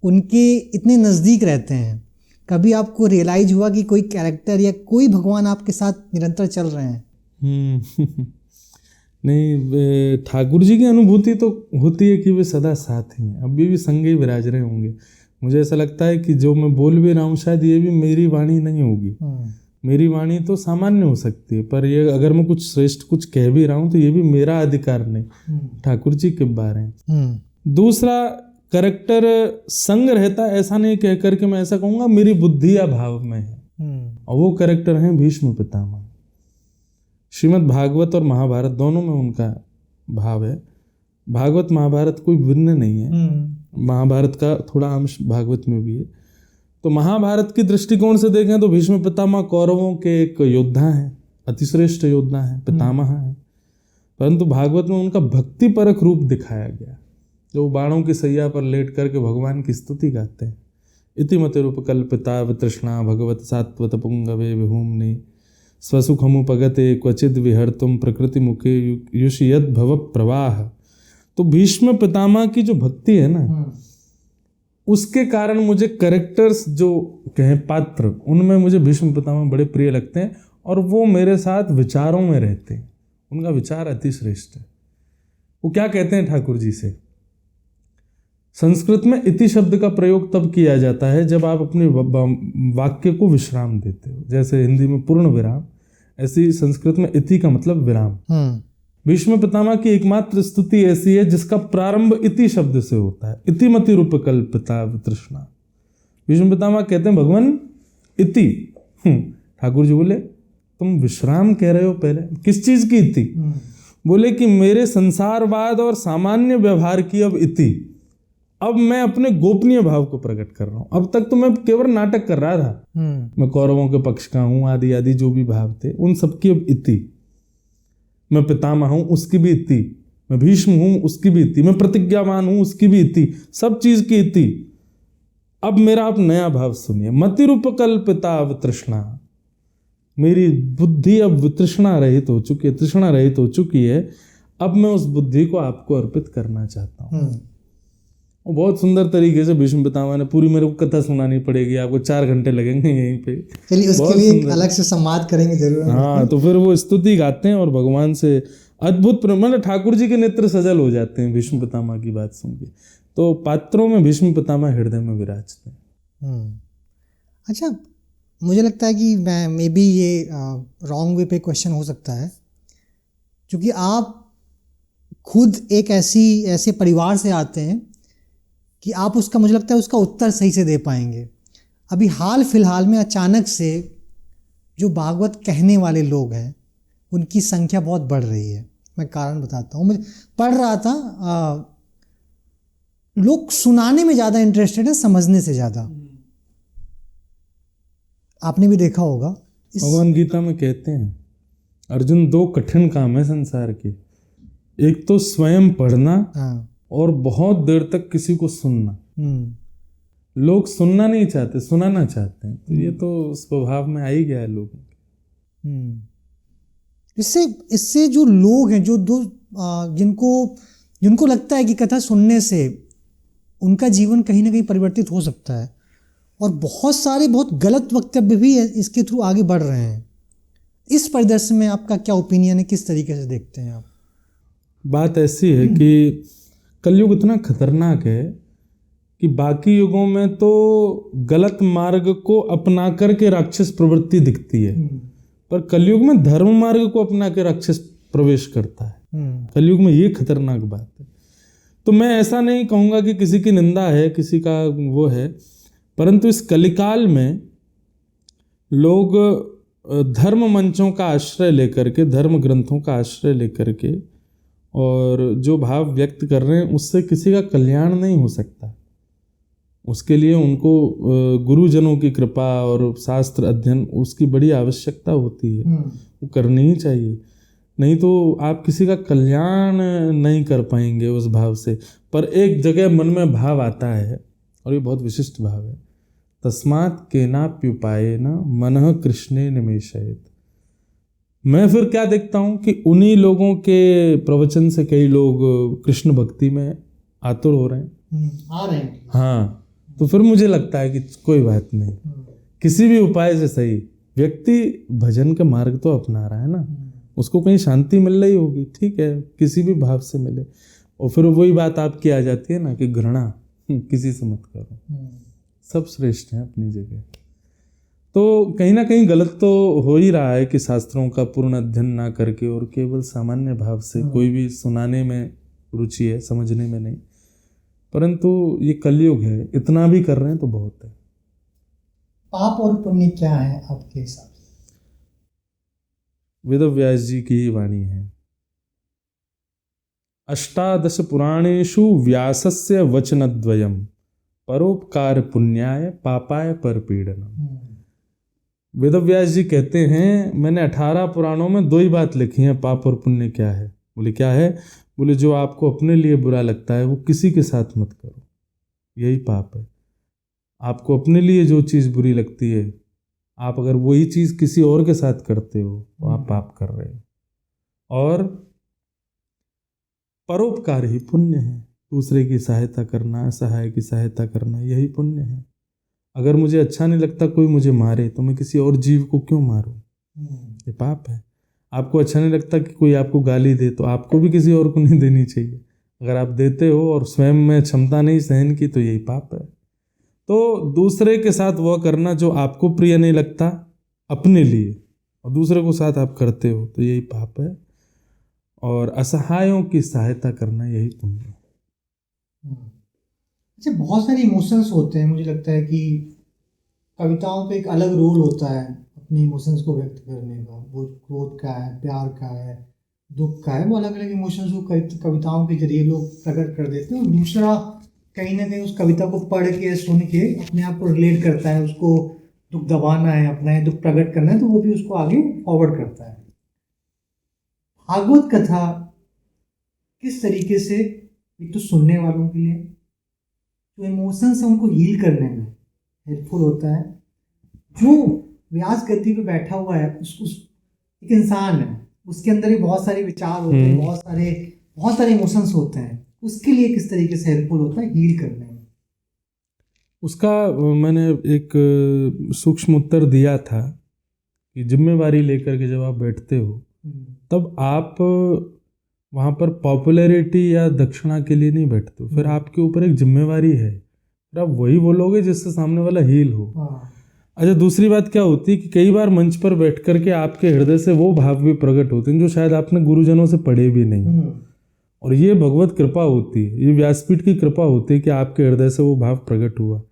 उनके इतने नज़दीक रहते हैं, कभी आपको रियलाइज हुआ कि कोई कैरेक्टर या कोई भगवान आपके साथ निरंतर चल रहे हैं? नहीं, ठाकुर जी की अनुभूति तो होती है कि वे सदा साथ ही हैं, अभी भी संग ही विराज रहे होंगे। मुझे ऐसा लगता है कि जो मैं बोल भी रहा हूँ शायद ये भी मेरी वाणी नहीं होगी, मेरी वाणी तो सामान्य हो सकती है, पर ये अगर मैं कुछ श्रेष्ठ कुछ कह भी रहा हूँ तो ये भी मेरा अधिकार नहीं, ठाकुर जी के बारे हैं। दूसरा, कैरेक्टर संग रहता है ऐसा नहीं कह करके मैं ऐसा कहूँगा मेरी बुद्धि या भाव में है, और वो कैरेक्टर हैं भीष्म पितामह। श्रीमद् भागवत और महाभारत दोनों में उनका भाव है। भागवत महाभारत कोई भिन्न नहीं है, महाभारत का थोड़ा अंश भागवत में भी है। तो महाभारत की दृष्टिकोण से देखें तो भीष्म पितामह कौरवों के एक योद्धा हैं, अतिश्रेष्ठ योद्धा हैं, पितामह हैं, परंतु भागवत में उनका भक्ति परक रूप दिखाया गया, जो बाणों की सैया पर लेट करके भगवान की स्तुति गाते हैं। इति मते रूप कल्पिता वितृष्णा भगवत सात्वत पुंगवे विभूमनि स्वसुखमुपगते क्वचिद विहर्तुम प्रकृति मुखे युषयद भव प्रवाह। तो भीष्म पितामह की जो भक्ति है ना, उसके कारण मुझे कैरेक्टर्स जो कहें पात्र, उनमें मुझे भीष्म पितामह बड़े प्रिय लगते हैं और वो मेरे साथ विचारों में रहते हैं, उनका विचार अति श्रेष्ठ है। वो क्या कहते हैं ठाकुर जी से, संस्कृत में इति शब्द का प्रयोग तब किया जाता है जब आप अपने वाक्य को विश्राम देते हो, जैसे हिंदी में पूर्ण विराम, ऐसी संस्कृत में इति का मतलब विराम। भीष्म पितामह की एकमात्र स्तुति ऐसी है जिसका प्रारंभ इति शब्द से होता है, इति मति रूप कल्पिता वितृष्णा। भीष्म पितामह कहते हैं भगवान इति, ठाकुर जी बोले तुम विश्राम कह रहे हो, पहले किस चीज की इति? बोले कि मेरे संसारवाद और सामान्य व्यवहार की अब इति, अब मैं अपने गोपनीय भाव को प्रकट कर रहा हूं। अब तक तो मैं केवल नाटक कर रहा था, मैं कौरवों के पक्ष का हूं, आदि आदि जो भी भाव थे उन सबकी अब इति। मैं पितामह हूं उसकी भी इति, मैं भीष्म हूं उसकी भी इति, मैं प्रतिज्ञावान हूं उसकी भी इति, सब चीज की इति। अब मेरा आप नया भाव सुनिए, मति रूप कल्पिता वितृष्णा। मेरी बुद्धि अब वितृष्णा रहित हो चुकी है, तृष्णा रहित हो चुकी है, अब मैं उस बुद्धि को आपको अर्पित करना चाहता हूँ। और बहुत सुंदर तरीके से भीष्म पितामह ने पूरी, मेरे को कथा सुनानी पड़ेगी आपको, 4 घंटे लगेंगे यहीं पे, चलिए उसके लिए अलग से संवाद करेंगे जरूर। हाँ, तो फिर वो स्तुति गाते हैं और भगवान से अद्भुत, मतलब ठाकुर जी के नेत्र सजल हो जाते हैं भीष्म पितामह की बात सुन के। तो पात्रों में भीष्म पितामह हृदय में विराजते हैं। अच्छा, मुझे लगता है कि मैं मे बी ये रॉन्ग वे पे क्वेश्चन हो सकता है, क्योंकि आप खुद एक ऐसे परिवार से आते हैं कि आप उसका, मुझे लगता है उसका उत्तर सही से दे पाएंगे। अभी हाल फिलहाल में अचानक से जो भागवत कहने वाले लोग हैं उनकी संख्या बहुत बढ़ रही है। मैं कारण बताता हूँ। मैं पढ़ रहा था, लोग सुनाने में ज़्यादा इंटरेस्टेड है समझने से ज़्यादा। आपने भी देखा होगा। भगवान गीता में कहते हैं अर्जुन, दो कठिन काम है संसार के, एक तो स्वयं पढ़ना और बहुत देर तक किसी को सुनना। लोग सुनना नहीं चाहते, सुनाना चाहते हैं। तो ये तो स्वभाव में आ ही गया है लोगों के। इससे जो लोग हैं, जो दो जिनको लगता है कि कथा सुनने से उनका जीवन कहीं ना कहीं परिवर्तित हो सकता है, और बहुत सारे बहुत गलत वक्तव्य भी इसके थ्रू आगे बढ़ रहे हैं। इस परिदृश्य में आपका क्या ओपिनियन है, किस तरीके से देखते हैं आप? बात ऐसी है कि कलयुग इतना खतरनाक है कि बाकी युगों में तो गलत मार्ग को अपना करके राक्षस प्रवृत्ति दिखती है, पर कलयुग में धर्म मार्ग को अपना के राक्षस प्रवेश करता है। कलयुग में ये खतरनाक बात है। तो मैं ऐसा नहीं कहूँगा कि किसी की निंदा है, किसी का वो है, परंतु इस कलिकाल में लोग धर्म मंचों का आश्रय लेकर के, धर्म ग्रंथों का आश्रय लेकर के और जो भाव व्यक्त कर रहे हैं उससे किसी का कल्याण नहीं हो सकता। उसके लिए उनको गुरुजनों की कृपा और शास्त्र अध्ययन उसकी बड़ी आवश्यकता होती है, वो करनी ही चाहिए। नहीं तो आप किसी का कल्याण नहीं कर पाएंगे उस भाव से। पर एक जगह मन में भाव आता है और ये बहुत विशिष्ट भाव है, तस्मात् केनाप्युपायेन मनः कृष्णे निमेषयेत्। मैं फिर क्या देखता हूँ कि उन्हीं लोगों के प्रवचन से कई लोग कृष्ण भक्ति में आतुर हो रहे हैं, आ रहे हैं। हाँ, तो फिर मुझे लगता है कि कोई बात नहीं, किसी भी उपाय से सही व्यक्ति भजन का मार्ग तो अपना रहा है ना, उसको कहीं शांति मिल रही होगी, ठीक है, किसी भी भाव से मिले। और फिर वही बात आपकी आ जाती है ना कि घृणा किसी से मत करो, सब श्रेष्ठ हैं अपनी जगह। तो कहीं ना कहीं गलत तो हो ही रहा है कि शास्त्रों का पूर्ण अध्ययन ना करके और केवल सामान्य भाव से कोई भी सुनाने में रुचि है, समझने में नहीं। परंतु ये कलयुग है, इतना भी कर रहे हैं तो बहुत है। पाप और पुण्य क्या है आपके हिसाब से? वेदव्यास जी की ही वाणी है, अष्टादश पुराणेषु व्यासस्य वचनद्वयम् परोपकार पुण्याय पापाय परपीडनम्। वेदव्यास जी कहते हैं मैंने 18 पुराणों में 2 ही बात लिखी है, पाप और पुण्य क्या है। बोले क्या है? बोले जो आपको अपने लिए बुरा लगता है वो किसी के साथ मत करो, यही पाप है। आपको अपने लिए जो चीज़ बुरी लगती है, आप अगर वही चीज़ किसी और के साथ करते हो तो आप पाप कर रहे हो। और परोपकार ही पुण्य है, दूसरे की सहायता करना, असहाय की सहायता करना, यही पुण्य है। अगर मुझे अच्छा नहीं लगता कोई मुझे मारे तो मैं किसी और जीव को क्यों मारूं? ये पाप है। आपको अच्छा नहीं लगता कि कोई आपको गाली दे तो आपको भी किसी और को नहीं देनी चाहिए। अगर आप देते हो और स्वयं में क्षमता नहीं सहन की तो यही पाप है। तो दूसरे के साथ वह करना जो आपको प्रिय नहीं लगता अपने लिए, और दूसरे को साथ आप करते हो तो यही पाप है। और असहायों की सहायता करना यही पुण्य है। अच्छा, बहुत सारे इमोशंस होते हैं, मुझे लगता है कि कविताओं पे एक अलग रोल होता है अपने इमोशंस को व्यक्त करने का। वो क्रोध का है, प्यार का है, दुख का है, वो अलग अलग इमोशंस को कविताओं के जरिए लोग प्रकट कर देते हैं। और दूसरा कहीं ना कहीं उस कविता को पढ़ के सुन के अपने आप को रिलेट करता है, उसको दुख दबाना है, अपना है दुख प्रकट करना है, तो वो भी उसको आगे फॉरवर्ड करता है। भागवत कथा किस तरीके से एक तो सुनने वालों के लिए जो इमोशंस है उनको हील करने में हेल्पफुल होता है। जो व्यास गद्दी पे बैठा हुआ है उस एक इंसान है, उसके अंदर ही बहुत सारे विचार होते हैं, बहुत सारे इमोशंस होते हैं, उसके लिए किस तरीके से हेल्पफुल होता है हील करने में? उसका मैंने एक सूक्ष्म उत्तर दिया था कि जिम्मेवारी लेकर के जब आप बैठते हो तब आप वहाँ पर पॉपुलैरिटी या दक्षिणा के लिए नहीं बैठते हो। फिर आपके ऊपर एक जिम्मेवारी है, फिर आप वही बोलोगे जिससे सामने वाला हील हो। अच्छा, दूसरी बात क्या होती है कि कई बार मंच पर बैठ करके आपके हृदय से वो भाव भी प्रकट होते हैं जो शायद आपने गुरुजनों से पढ़े भी नहीं। और ये भगवत कृपा होती है, ये व्यासपीठ की कृपा होती है कि आपके हृदय से वो भाव प्रकट हुआ।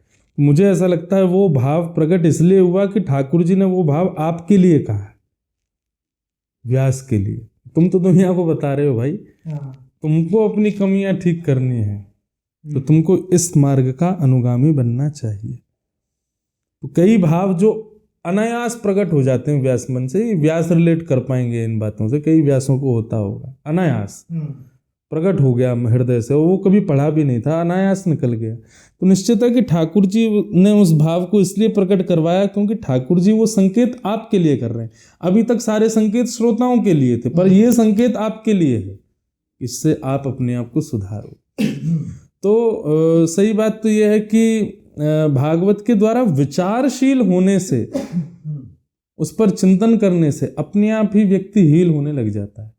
मुझे ऐसा लगता है वो भाव प्रकट इसलिए हुआ कि ठाकुर जी ने वो भाव आपके लिए कहा, व्यास के लिए। तुम तो दुनिया को बता रहे हो भाई, तुमको अपनी कमियां ठीक करनी है, तो तुमको इस मार्ग का अनुगामी बनना चाहिए। तो कई भाव जो अनायास प्रकट हो जाते हैं व्यास मन से, व्यास रिलेट कर पाएंगे इन बातों से, कई व्यासों को होता होगा, अनायास प्रकट हो गया हृदय से, वो कभी पढ़ा भी नहीं था, अनायास निकल गया। तो निश्चित है कि ठाकुर जी ने उस भाव को इसलिए प्रकट करवाया क्योंकि ठाकुर जी वो संकेत आपके लिए कर रहे हैं। अभी तक सारे संकेत श्रोताओं के लिए थे, पर ये संकेत आपके लिए है, इससे आप अपने आप को सुधारो। तो सही बात तो यह है कि भागवत के द्वारा विचारशील होने से, उस पर चिंतन करने से अपने आप ही व्यक्ति हील होने लग जाता है।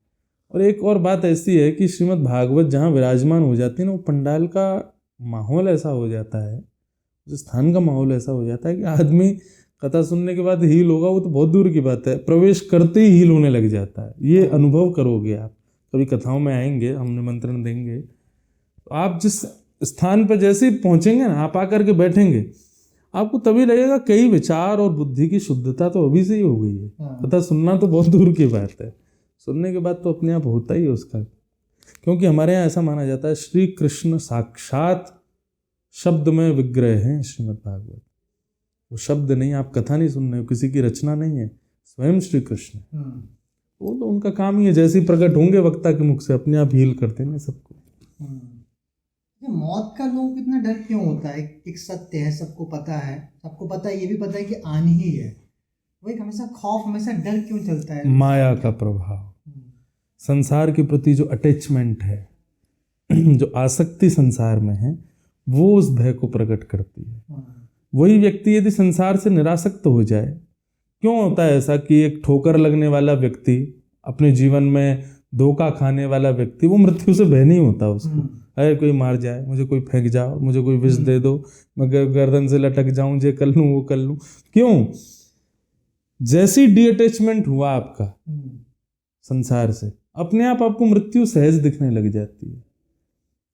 और एक और बात ऐसी है कि श्रीमद् भागवत जहाँ विराजमान हो जाती है ना, वो पंडाल का माहौल ऐसा हो जाता है, उस स्थान का माहौल ऐसा हो जाता है कि आदमी कथा सुनने के बाद हील होगा वो तो बहुत दूर की बात है, प्रवेश करते ही हील होने लग जाता है। ये अनुभव करोगे आप, कभी कथाओं में आएंगे, हम निमंत्रण देंगे, तो आप जिस स्थान पर जैसे ही पहुंचेंगे ना, आप आकर के बैठेंगे, आपको तभी लगेगा कई विचार और बुद्धि की शुद्धता तो अभी से ही हो गई है। कथा सुनना तो बहुत दूर की बात है, सुनने के बाद तो अपने आप होता ही है उसका। क्योंकि हमारे यहाँ ऐसा माना जाता है श्री कृष्ण साक्षात शब्द में विग्रह हैं श्रीमद् भागवत। वो शब्द नहीं, आप कथा नहीं सुन रहे हो, किसी की रचना नहीं है, स्वयं श्री कृष्ण। वो तो उनका काम ही है, जैसे ही प्रकट होंगे वक्ता के मुख से अपने आप हील करते हैं सबको। मौत का लोगों को इतना डर क्यों होता है? एक सत्य है, सबको पता है, सबको पता है, ये भी पता है कि आनी ही है, वही हमेशा खौफ, हमेशा डर क्यों चलता है? माया का प्रभाव, संसार के प्रति जो अटैचमेंट है, जो आसक्ति संसार में है, वो उस भय को प्रकट करती है। वही व्यक्ति यदि संसार से निरासक्त हो जाए, क्यों होता है ऐसा कि एक ठोकर लगने वाला व्यक्ति, अपने जीवन में धोखा खाने वाला व्यक्ति, वो मृत्यु से भय नहीं होता उसको, अरे कोई मार जाए, मुझे कोई फेंक जाओ, मुझे कोई विष दे दो, मैं गर्दन से लटक जाऊं, ये कर लूं वो कर लूं। क्यों? जैसी डी अटैचमेंट हुआ आपका संसार से, अपने आप आपको मृत्यु सहज दिखने लग जाती है।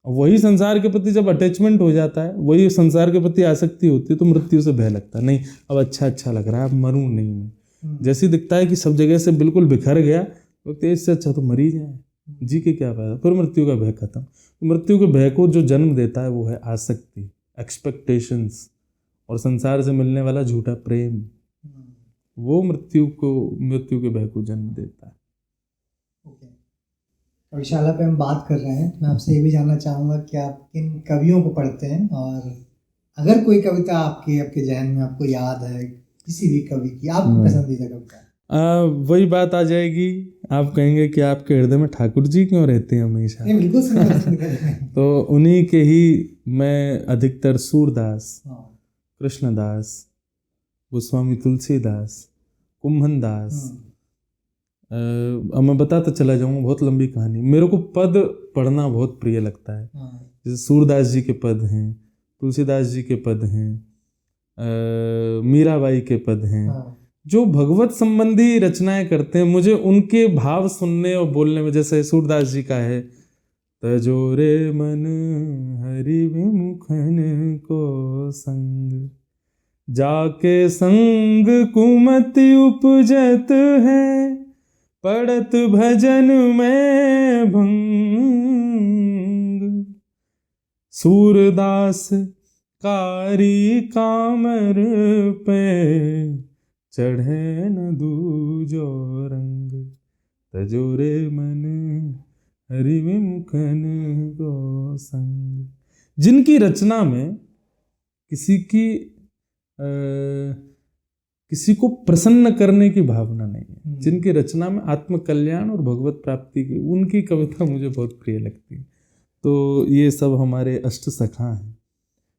वही संसार के प्रति जब अटैचमेंट हो जाता है, वही संसार के प्रति आसक्ति होती है, तो मृत्यु से भय लगता है, नहीं अब अच्छा लग रहा है, अब मरूं नहीं मैं। जैसे दिखता है कि सब जगह से बिल्कुल बिखर गया, तो इससे अच्छा तो मर ही जाए, जी के क्या फायदा, फिर मृत्यु का भय खत्म। मृत्यु के भय को जो जन्म देता है वो है आसक्ति, एक्सपेक्टेशंस, और संसार से मिलने वाला झूठा प्रेम, वो मृत्यु के भय को जन्म देता है। कविशाला पे हम बात कर रहे हैं, मैं आपसे ये भी जानना चाहूँगा कि आप किन कवियों को पढ़ते हैं, और अगर कोई कविता आपके जहन में आपको याद है, किसी भी कवि की आपको पसंदीदा कविता? वही बात आ जाएगी, आप कहेंगे कि आपके हृदय में ठाकुर जी क्यों रहते हैं हमेशा? बिल्कुल। तो उन्हीं के ही मैं अधिकतर सूरदास, कृष्णदास, गोस्वामी तुलसीदास, कुम्भनदास, अब मैं बताता चला जाऊंगा, बहुत लंबी कहानी। मेरे को पद पढ़ना बहुत प्रिय लगता है, जैसे सूरदास जी के पद हैं, तुलसीदास जी के पद हैं, मीराबाई के पद हैं, जो भगवत संबंधी रचनाएं करते हैं, मुझे उनके भाव सुनने और बोलने में, जैसे सूरदास जी का है, तजोरे मन हरि विमुखन को संग, जाके संग कुमति उपजत है, पढ़त भजन में भंग, सूरदास कारी कामर पे, चढ़े न दूजो रंग, तजोरे मन हरि विमुखन को संग। जिनकी रचना में किसी को प्रसन्न करने की भावना नहीं है, जिनकी रचना में आत्म कल्याण और भगवत प्राप्ति की, उनकी कविता मुझे बहुत प्रिय लगती है। तो ये सब हमारे अष्ट सखा हैं,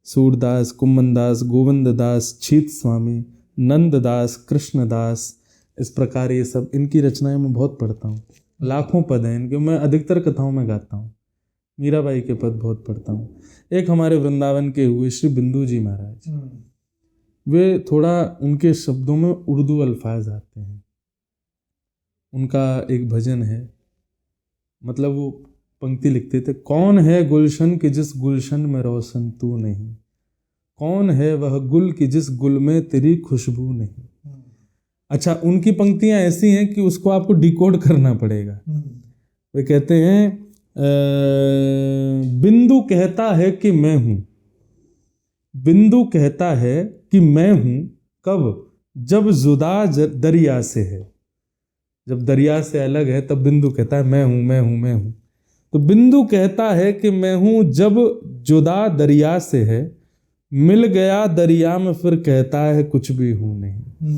सूरदास, कुम्भनदास, गोविंददास, छीत स्वामी, नंददास, कृष्णदास, इस प्रकार ये सब, इनकी रचनाएं मैं बहुत पढ़ता हूँ। लाखों पद हैं इनके, मैं अधिकतर कथाओं में गाता हूँ। मीराबाई के पद बहुत पढ़ता हूँ। एक हमारे वृंदावन के हुए श्री बिंदु जी महाराज, वे थोड़ा, उनके शब्दों में उर्दू अल्फाज आते हैं। उनका एक भजन है, मतलब वो पंक्ति लिखते थे, कौन है गुलशन कि जिस गुलशन में रोशन तू नहीं, कौन है वह गुल कि जिस गुल में तेरी खुशबू नहीं। अच्छा, उनकी पंक्तियां ऐसी हैं कि उसको आपको डिकोड करना पड़ेगा। वे कहते हैं बिंदु कहता है कि मैं हूं, बिंदु कहता है कि मैं हूं कब, जब जुदा दरिया से है। जब दरिया से अलग है तब बिंदु कहता है मैं हूं मैं हूं मैं हूं। तो बिंदु कहता है कि मैं हूं जब जुदा दरिया से है, मिल गया दरिया में फिर कहता है कुछ भी हूं नहीं।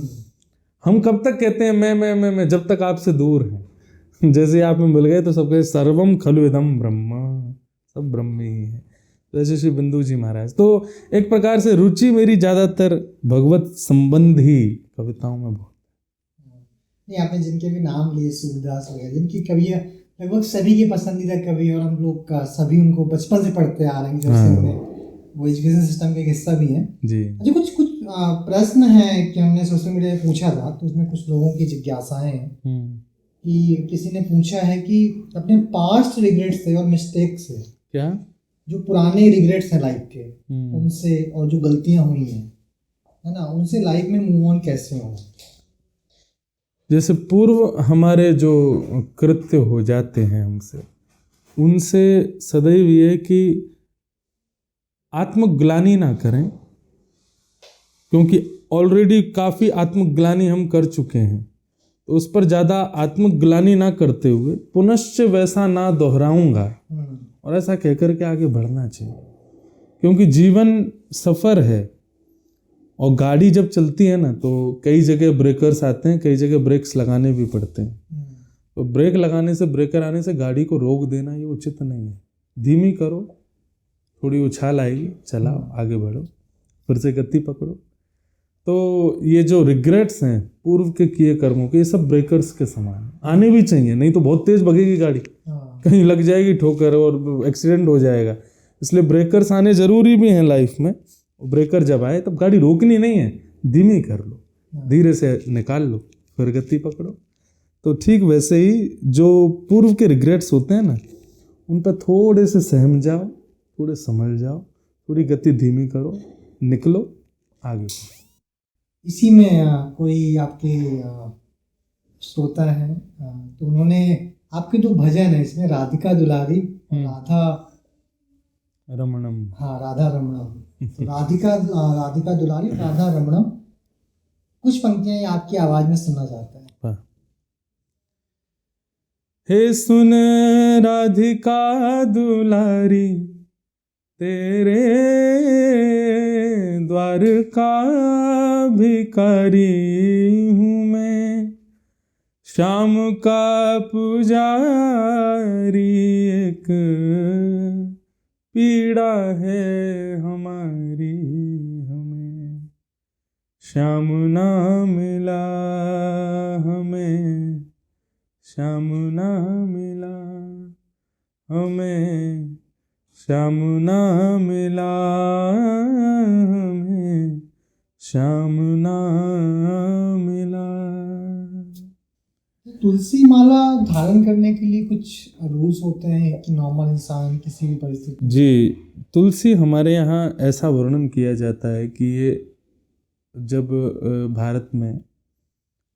हम कब तक कहते हैं मैं, जब तक आपसे दूर हैं। जैसे आप में मिल गए तो सब कहे सर्वम खलु इदम ब्रह्म, सब ब्रह्म ही है। जैसे श्री बिंदु जी महाराज। तो एक प्रकार से रुचि मेरी ज्यादातर भगवत संबंधी कविताओं में बहुत। नहीं, आपने जिनके भी नाम लिए, सूरदास वगैरह, जिनकी कवियाँ लगभग सभी की पसंदीदा कवि, और हम लोग सभी उनको बचपन से पढ़ते आ रहे हैं, जब से उन्हें वो एजुकेशन सिस्टम का एक हिस्सा भी है जी। अच्छा, कुछ प्रश्न है कि हमने सोशल मीडिया पे पूछा था, तो उसमें कुछ लोगों की जिज्ञासाएं हैं कि किसी ने पूछा है कि अपने पास्ट रिग्रेट्स से और मिस्टेक से, क्या जो पुराने रिग्रेट्स हैं लाइफ के, उनसे और जो गलतियां हुई हैं, है ना, उनसे लाइफ में मूव ऑन कैसे हो। जैसे पूर्व हमारे जो कृत्य हो जाते हैं हमसे, उनसे सदैव ये कि आत्मग्लानि ना करें, क्योंकि ऑलरेडी काफ़ी आत्मग्लानि हम कर चुके हैं। तो उस पर ज़्यादा आत्मग्लानि ना करते हुए पुनश्च वैसा ना दोहराऊंगा, और ऐसा कहकर के आगे बढ़ना चाहिए। क्योंकि जीवन सफ़र है, और गाड़ी जब चलती है ना तो कई जगह ब्रेकर्स आते हैं, कई जगह ब्रेक्स लगाने भी पड़ते हैं। तो ब्रेक लगाने से, ब्रेकर आने से गाड़ी को रोक देना ये उचित नहीं है। धीमी करो, थोड़ी उछाल आएगी, चलाओ, आगे बढ़ो, फिर से गति पकड़ो। तो ये जो रिग्रेट्स हैं पूर्व के किए कर्मों के, ये सब ब्रेकर्स के समान आने भी चाहिए, नहीं तो बहुत तेज भगेगी गाड़ी, कहीं लग जाएगी ठोकर और एक्सीडेंट हो जाएगा। इसलिए ब्रेकर्स आने जरूरी भी हैं लाइफ में। ब्रेकर जब आए तब गाड़ी रोकनी नहीं है, धीमी कर लो, धीरे से निकाल लो, फिर गति पकड़ो। तो ठीक वैसे ही जो पूर्व के रिग्रेट्स होते हैं ना, उन पर थोड़े से सहम जाओ, थोड़े समझ जाओ, थोड़ी गति धीमी करो, निकलो आगे। इसी में कोई आपके श्रोता है, तो उन्होंने आपके जो भजन है इसमें राधिका दुलारी, राधा रमणम, हाँ राधा रमणम, तो राधिका दुलारी, राधा रमणम, कुछ पंक्तियां आपकी आवाज में सुनना चाहता है। हे सुन राधिका दुलारी, तेरे द्वार का भिखारी हूँ मैं, शाम का पुजारी, एक पीड़ा है हमारी हमें, श्याम ना मिला हमें, श्याम ना मिला हमें, श्याम ना मिला हमें, श्याम ना मिला। तुलसी माला धारण करने के लिए कुछ रूल्स होते हैं कि नॉर्मल इंसान किसी भी परिस्थिति? जी, तुलसी हमारे यहाँ ऐसा वर्णन किया जाता है कि ये जब भारत में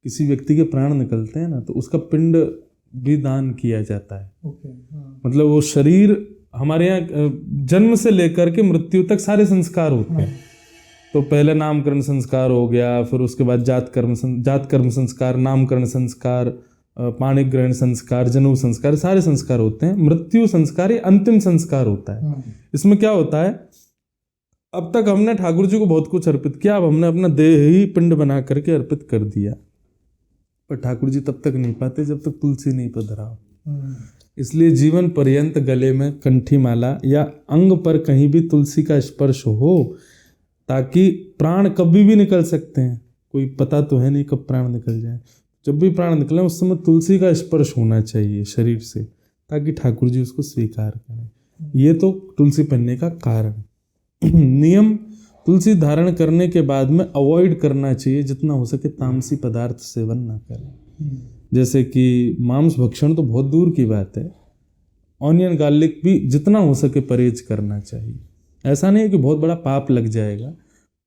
किसी व्यक्ति के प्राण निकलते हैं ना, तो उसका पिंड भी दान किया जाता है। मतलब वो शरीर हमारे यहाँ जन्म से लेकर के मृत्यु तक सारे संस्कार होते हैं। तो पहले नामकरण संस्कार हो गया, फिर उसके बाद जात कर्म संस्कार, नामकरण संस्कार, पाणिक ग्रहण संस्कार, जनेऊ संस्कार, सारे संस्कार होते हैं। मृत्यु संस्कार ये अंतिम संस्कार होता है। इसमें क्या होता है, अब तक हमने ठाकुर जी को बहुत कुछ अर्पित किया, अब हमने अपना देह ही पिंड बना करके अर्पित कर दिया, पर ठाकुर जी तब तक नहीं पाते जब तक तुलसी नहीं पधराओ। इसलिए जीवन पर्यंत गले में कंठी माला या अंग पर कहीं भी तुलसी का स्पर्श हो, ताकि प्राण कभी भी निकल सकते हैं, कोई पता तो है नहीं कब प्राण निकल जाए। जब भी प्राण निकले उस समय तुलसी का स्पर्श होना चाहिए शरीर से, ताकि ठाकुर जी उसको स्वीकार करें। ये तो तुलसी पहनने का कारण। नियम, तुलसी धारण करने के बाद में अवॉइड करना चाहिए जितना हो सके तामसी पदार्थ सेवन ना करें। जैसे कि मांस भक्षण तो बहुत दूर की बात है, ऑनियन गार्लिक भी जितना हो सके परहेज करना चाहिए। ऐसा नहीं है कि बहुत बड़ा पाप लग जाएगा,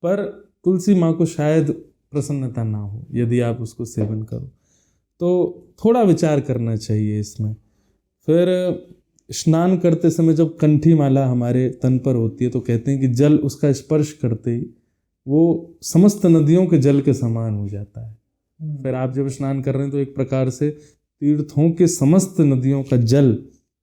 पर तुलसी माँ को शायद प्रसन्नता ना हो यदि आप उसको सेवन करो, तो थोड़ा विचार करना चाहिए इसमें। फिर स्नान करते समय जब कंठी माला हमारे तन पर होती है तो कहते हैं कि जल उसका स्पर्श करते ही वो समस्त नदियों के जल के समान हो जाता है। फिर आप जब स्नान कर रहे हैं तो एक प्रकार से तीर्थों के समस्त नदियों का जल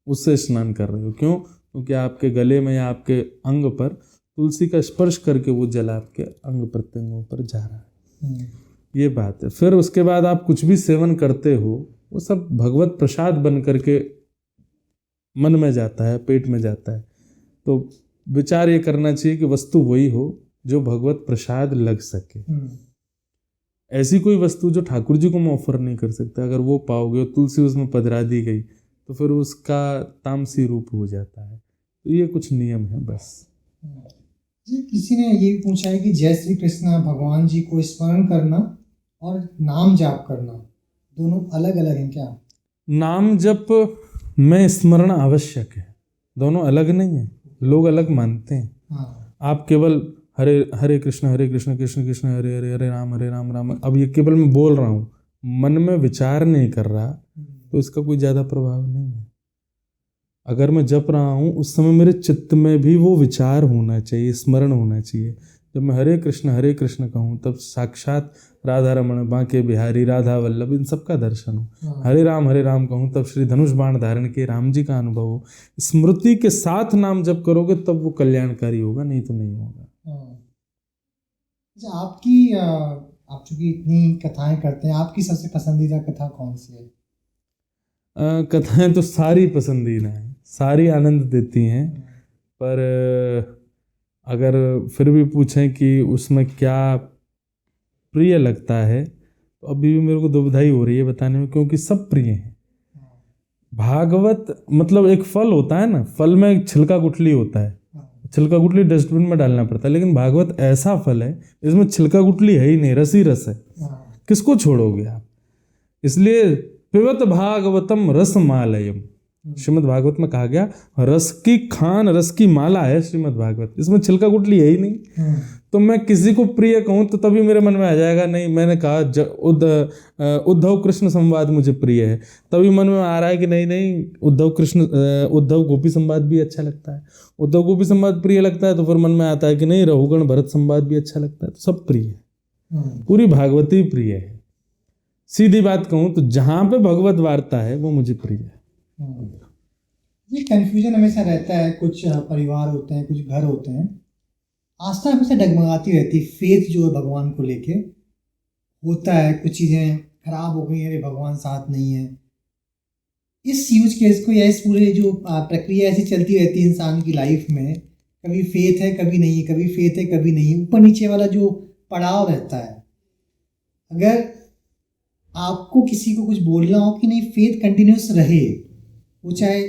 उससे स्नान कर रहे हो। क्यों? क्योंकि आपके गले में या आपके अंग पर तुलसी का स्पर्श करके वो जल आपके अंग प्रत्यंगों पर जा रहा है। ये बात है। फिर उसके बाद आप कुछ भी सेवन करते हो वो सब भगवत प्रसाद बन करके मन में जाता है, पेट में जाता है। तो विचार ये करना चाहिए कि वस्तु वही हो जो भगवत प्रसाद लग सके। ऐसी कोई वस्तु जो ठाकुर जी को मैं ऑफर नहीं कर सकता, अगर वो पाओगे और तुलसी उसमें पधरा दी गई तो फिर उसका तामसी रूप हो जाता है। तो ये कुछ नियम है बस। जी, किसी ने ये पूछा है कि जय श्री कृष्ण भगवान जी को स्मरण करना और नाम जाप करना दोनों अलग अलग हैं क्या? नाम जप में स्मरण आवश्यक है, दोनों अलग नहीं है। लोग अलग मानते हैं। हाँ। आप केवल हरे हरे कृष्ण कृष्ण कृष्ण हरे हरे हरे राम राम, अब ये केवल मैं बोल रहा हूँ, मन में विचार नहीं कर रहा, तो इसका कोई ज़्यादा प्रभाव नहीं है। अगर मैं जप रहा हूँ उस समय मेरे चित्त में भी वो विचार होना चाहिए, स्मरण होना चाहिए। जब मैं हरे कृष्ण कहूँ तब साक्षात राधा रमण, बांके बिहारी, राधा वल्लभ, इन सब का दर्शन हो। हरे राम कहूँ तब श्री धनुष बाण धारण के राम जी का अनुभव हो। स्मृति के साथ नाम जप करोगे तब वो कल्याणकारी होगा, नहीं तो नहीं होगा। अच्छा, आपकी आप चूंकि इतनी कथाएं करते हैं, आपकी सबसे पसंदीदा कथा कौन सी है? कथाएं तो सारी पसंदीदा हैं, सारी आनंद देती हैं, पर अगर फिर भी पूछें कि उसमें क्या प्रिय लगता है तो अभी भी मेरे को दुविधा ही हो रही है बताने में, क्योंकि सब प्रिय हैं। भागवत मतलब एक फल होता है ना, फल में एक छिलका गुठली होता है, छिलका गुठली डस्टबिन में डालना पड़ता है, लेकिन भागवत ऐसा फल है इसमें छिलका गुठली है ही नहीं, रस ही रस है, किसको छोड़ोगे आप। इसलिए पिबत भागवतम रसमालयम, श्रीमद् भागवत में कहा गया रस की खान, रस की माला है श्रीमद् भागवत, इसमें छिलका गुठली है ही नहीं। तो मैं किसी को प्रिय कहूँ तो तभी मेरे मन में आ जाएगा नहीं, मैंने कहा उद्धव कृष्ण संवाद मुझे प्रिय है, तभी मन में आ रहा है कि नहीं उद्धव गोपी संवाद भी अच्छा लगता है। उद्धव गोपी संवाद प्रिय लगता है तो फिर मन में आता है कि नहीं रघुगण भरत संवाद भी अच्छा लगता है। तो सब प्रिय है, पूरी भागवती प्रिय है। सीधी बात कहूँ तो जहाँ पे भगवत वार्ता है वो मुझे प्रिय है। ये कन्फ्यूजन हमेशा रहता है, कुछ परिवार होते हैं, कुछ घर होते हैं, आस्था हमेशा डगमगाती रहती है, फेथ जो है भगवान को लेके होता है, कुछ चीज़ें खराब हो गई हैं, भगवान साथ नहीं है। इस यूज केस को या इस पूरे जो प्रक्रिया ऐसी चलती रहती है इंसान की लाइफ में, कभी फेथ है कभी नहीं है, कभी फेथ है कभी नहीं, ऊपर नीचे वाला जो पड़ाव रहता है। अगर आपको किसी को कुछ बोलना हो कि नहीं फेथ कंटिन्यूस रहे, वो चाहे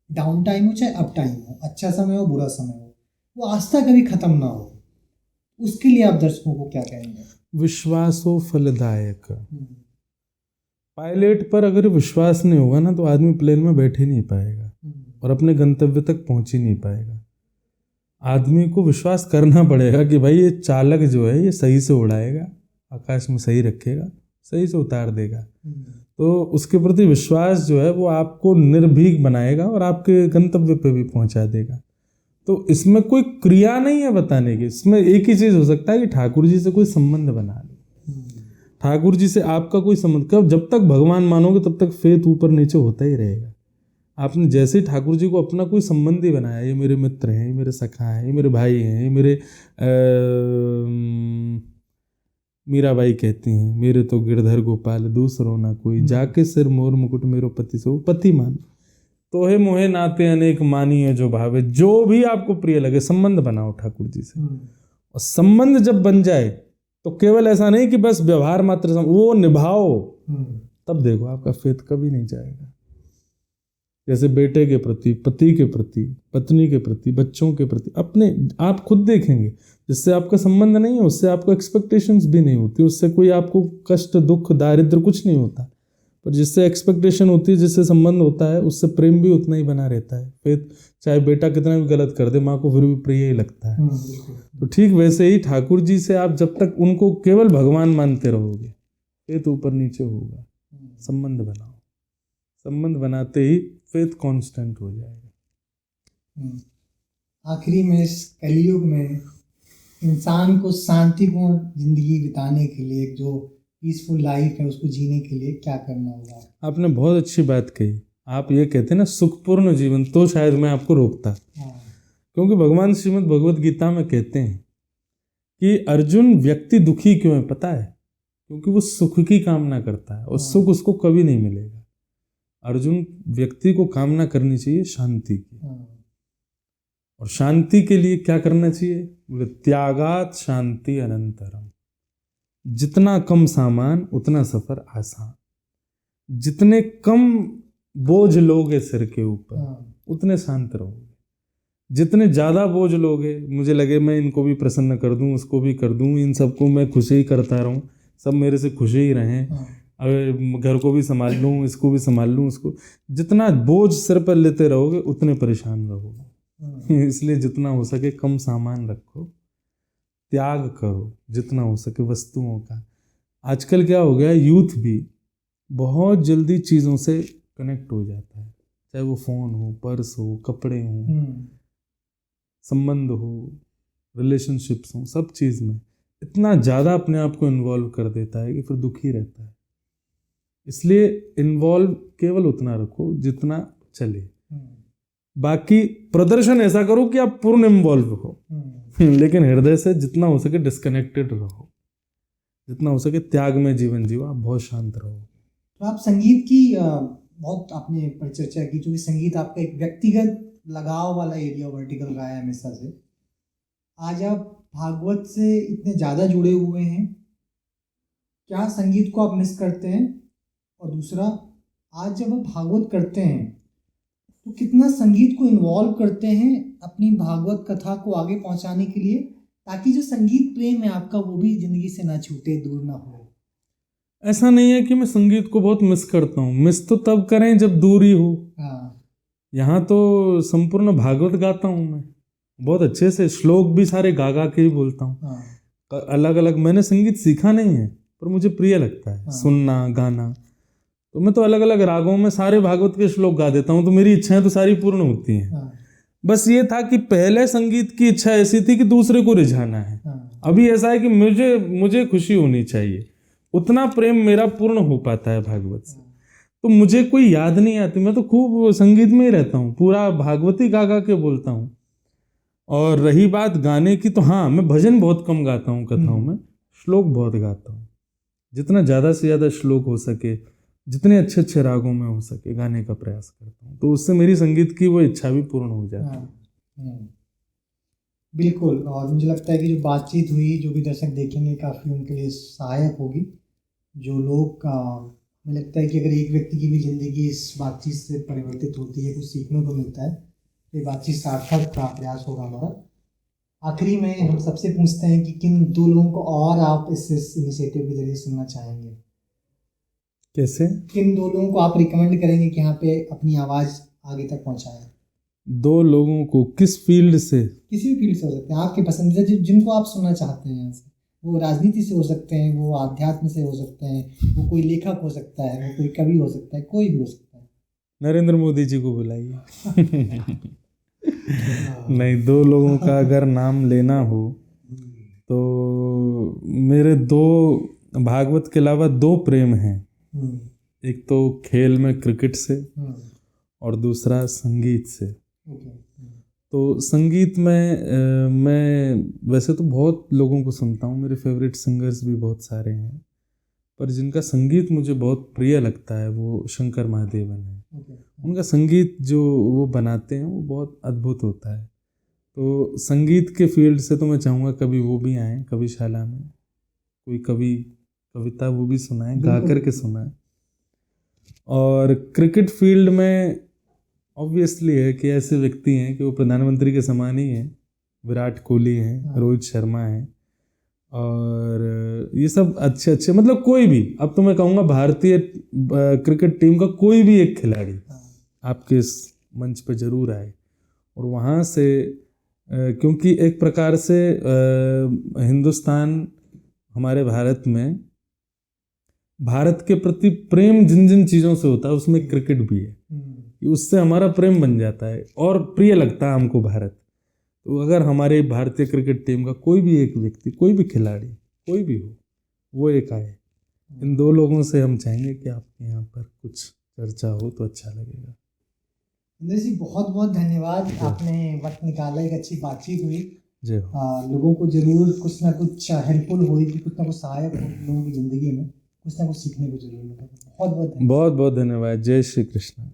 डाउन टाइम हो चाहे अप टाइम हो, अच्छा समय हो बुरा समय हो, वो आस्था कभी खत्म ना हो, उसके लिए आप दर्शकों को क्या कहेंगे? विश्वासो फलदायक। पायलट पर अगर विश्वास नहीं होगा ना तो आदमी प्लेन में बैठ ही नहीं पाएगा और अपने गंतव्य तक पहुंच ही नहीं पाएगा। आदमी को विश्वास करना पड़ेगा कि भाई ये चालक जो है ये सही से उड़ाएगा, आकाश में सही रखेगा, सही से उतार देगा। तो उसके प्रति विश्वास जो है वो आपको निर्भीक बनाएगा और आपके गंतव्य पे भी पहुंचा देगा। तो इसमें कोई क्रिया नहीं है बताने की, इसमें एक ही चीज़ हो सकता है कि ठाकुर जी से कोई संबंध बना लो। ठाकुर जी से आपका कोई संबंध, कब जब तक भगवान मानोगे तब तक फेथ ऊपर नीचे होता ही रहेगा। आपने जैसे ही ठाकुर जी को अपना कोई संबंधी बनाया, ये मेरे मित्र हैं, ये मेरे सखा हैं, ये मेरे भाई हैं, ये मेरे मीराबाई कहती हैं मेरे तो गिरधर गोपाल दूसरो ना कोई, जाके सिर मोर मुकुट मेरो पति सो पति मान, तो है मोहे नाते अनेक मानिए जो भावे। जो भी आपको प्रिय लगे संबंध बनाओ ठाकुर जी से, और संबंध जब बन जाए तो केवल ऐसा नहीं कि बस व्यवहार मात्र, वो निभाओ, तब देखो आपका फेथ कभी नहीं जाएगा। जैसे बेटे के प्रति, पति के प्रति, पत्नी के प्रति, बच्चों के प्रति, अपने आप खुद देखेंगे जिससे आपका संबंध नहीं है उससे आपको एक्सपेक्टेशंस भी नहीं होती, उससे कोई आपको कष्ट दुख दारिद्र कुछ नहीं होता। पर जिससे एक्सपेक्टेशन होती है, जिससे संबंध होता है, उससे प्रेम भी उतना ही बना रहता है। फिर चाहे बेटा कितना भी गलत कर दे, माँ को फिर भी प्रिय ही लगता है। तो ठीक वैसे ही ठाकुर जी से आप जब तक उनको केवल भगवान मानते रहोगे, फेथ ऊपर नीचे होगा। संबंध बनाओ, संबंध बनाते ही फेथ कांस्टेंट हो जाएगा। आखिरी में इस कलयुग में इंसान को शांतिपूर्ण जिंदगी बिताने के लिए, जो पीसफुल लाइफ है उसको जीने के लिए क्या करना होगा? आपने बहुत अच्छी बात कही। आप ये कहते हैं ना सुखपूर्ण जीवन, तो शायद मैं आपको रोकता। क्योंकि भगवान श्रीमद् भगवत गीता में कहते हैं कि अर्जुन, व्यक्ति दुखी क्यों है पता है? क्योंकि वो सुख की कामना करता है और सुख उसको कभी नहीं मिलेगा। अर्जुन, व्यक्ति को कामना करनी चाहिए शांति की। और शांति के लिए क्या करना चाहिए? बोले त्यागात शांति अनंतरम। जितना कम सामान उतना सफर आसान। जितने कम बोझ लोगे सिर के ऊपर उतने शांत रहोगे। जितने ज्यादा बोझ लोगे, मुझे लगे मैं इनको भी प्रसन्न कर दूं, उसको भी कर दूं, इन सबको मैं खुशी ही करता रहूं, सब मेरे से खुशी ही रहें, अगर घर को भी संभाल लूं, इसको भी संभाल लूं, उसको, जितना बोझ सिर पर लेते रहोगे उतने परेशान रहोगे। इसलिए जितना हो सके कम सामान रखो, त्याग करो जितना हो सके वस्तुओं का। आजकल क्या हो गया, यूथ भी बहुत जल्दी चीज़ों से कनेक्ट हो जाता है, चाहे वो फ़ोन हो, पर्स हो, कपड़े हो, संबंध हो, रिलेशनशिप्स हो, सब चीज़ में इतना ज़्यादा अपने आप को इन्वॉल्व कर देता है कि फिर दुखी रहता है। इसलिए इन्वॉल्व केवल उतना रखो जितना चले, बाकी प्रदर्शन ऐसा करो कि आप पूर्ण इन्वॉल्व हो, लेकिन हृदय से जितना हो सके डिस्कनेक्टेड रहो, जितना हो सके त्याग में जीवन जियो, आप बहुत शांत रहो। तो आप संगीत की बहुत आपने परिचर्चा की, जो कि संगीत आपका एक व्यक्तिगत लगाव वाला एरिया वर्टिकल रहा है हमेशा से। आज आप भागवत से इतने ज़्यादा जुड़े हुए हैं, क्या संगीत को आप मिस करते हैं? और दूसरा, आज जब आप भागवत करते हैं तो कितना संगीत को इन्वॉल्व करते हैं अपनी भागवत कथा को आगे पहुंचाने के लिए, ताकि जो संगीत प्रेम है आपका वो भी जिंदगी से ना छूटे, दूर ना हो? ऐसा नहीं है कि मैं संगीत को बहुत मिस करता हूँ, मिस तो तब करें जब दूरी हो। यहाँ तो संपूर्ण भागवत गाता हूँ मैं, बहुत अच्छे से, श्लोक भी सारे गा गा के ही बोलता हूँ। अलग अलग मैंने संगीत सीखा नहीं है, पर मुझे प्रिय लगता है सुनना, गाना। तो मैं तो अलग अलग रागों में सारे भागवत के श्लोक गा देता हूँ, तो मेरी इच्छाएं तो सारी पूर्ण होती हैं। बस ये था कि पहले संगीत की इच्छा ऐसी थी कि दूसरे को रिझाना है, अभी ऐसा है कि मुझे खुशी होनी चाहिए। उतना प्रेम मेरा पूर्ण हो पाता है भागवत से, तो मुझे कोई याद नहीं आती, मैं तो खूब संगीत में ही रहता हूँ, पूरा भागवती गा गा के बोलता हूँ। और रही बात गाने की, तो हाँ, मैं भजन बहुत कम गाता हूँ कथाओं में, श्लोक बहुत गाता हूँ। जितना ज़्यादा से ज़्यादा श्लोक हो सके, जितने अच्छे अच्छे रागों में हो सके, गाने का प्रयास करता हूँ, तो उससे मेरी संगीत की वो इच्छा भी पूर्ण हो जाती है। बिल्कुल। और मुझे लगता है कि जो बातचीत हुई, जो भी दर्शक देखेंगे, काफ़ी उनके लिए सहायक होगी। जो लोग मुझे लगता है कि अगर एक व्यक्ति की भी ज़िंदगी इस बातचीत से परिवर्तित होती है, कुछ सीखने को मिलता है, तो ये बातचीत सार्थक का प्रयास होगा हमारा। आखिरी में हम सबसे पूछते हैं कि किन दो लोगों को और आप इस इनिशिएटिव के जरिए सुनना चाहेंगे? कैसे? किन दो लोगों को आप रिकमेंड करेंगे कि यहाँ पे अपनी आवाज़ आगे तक पहुँचाएं? दो लोगों को किस फील्ड से? किसी भी फील्ड से हो सकते हैं, आपके पसंदीदा जिनको आप सुनना चाहते हैं यहाँ से। वो राजनीति से हो सकते हैं, वो आध्यात्म से हो सकते हैं, वो कोई लेखक हो सकता है, वो कोई कवि हो सकता है, कोई भी हो सकता है। नरेंद्र मोदी जी को बुलाइए। नहीं, दो लोगों का अगर नाम लेना हो तो मेरे दो भागवत के अलावा दो प्रेम हैं। एक तो खेल में क्रिकेट से और दूसरा संगीत से। तो संगीत में मैं वैसे तो बहुत लोगों को सुनता हूँ, मेरे फेवरेट सिंगर्स भी बहुत सारे हैं, पर जिनका संगीत मुझे बहुत प्रिय लगता है वो शंकर महादेवन है। उनका संगीत जो वो बनाते हैं वो बहुत अद्भुत होता है। तो संगीत के फील्ड से तो मैं चाहूँगा कभी वो भी आएँ कविशाला में, कोई कविता वो भी सुनाएं, गा कर के सुनाएं। और क्रिकेट फील्ड में ऑब्वियसली है कि ऐसे व्यक्ति हैं कि वो प्रधानमंत्री के समान ही हैं, विराट कोहली हैं, रोहित शर्मा हैं, और ये सब अच्छे अच्छे, मतलब कोई भी, अब तो मैं कहूँगा भारतीय क्रिकेट टीम का कोई भी एक खिलाड़ी आपके इस मंच पे जरूर आए और वहाँ से क्योंकि एक प्रकार से हिंदुस्तान, हमारे भारत में भारत के प्रति प्रेम जिन जिन चीज़ों से होता है उसमें क्रिकेट भी है। उससे हमारा प्रेम बन जाता है और प्रिय लगता है हमको भारत। तो अगर हमारे भारतीय क्रिकेट टीम का कोई भी एक व्यक्ति, कोई भी खिलाड़ी, कोई भी हो, वो एक आए, इन दो लोगों से हम चाहेंगे कि आपके यहाँ पर कुछ चर्चा हो तो अच्छा लगेगा। इंद्र जी बहुत बहुत धन्यवाद, आपने वक्त निकाला, एक अच्छी बातचीत हुई। जय हो। लोगों को जरूर कुछ ना कुछ हेल्पफुल होगी, कुछ ना कुछ सहायक हो लोगों की ज़िंदगी में, कुछ ना कुछ सीखने को जरूर मिलेगा। बहुत बहुत बहुत बहुत धन्यवाद। जय श्री कृष्ण।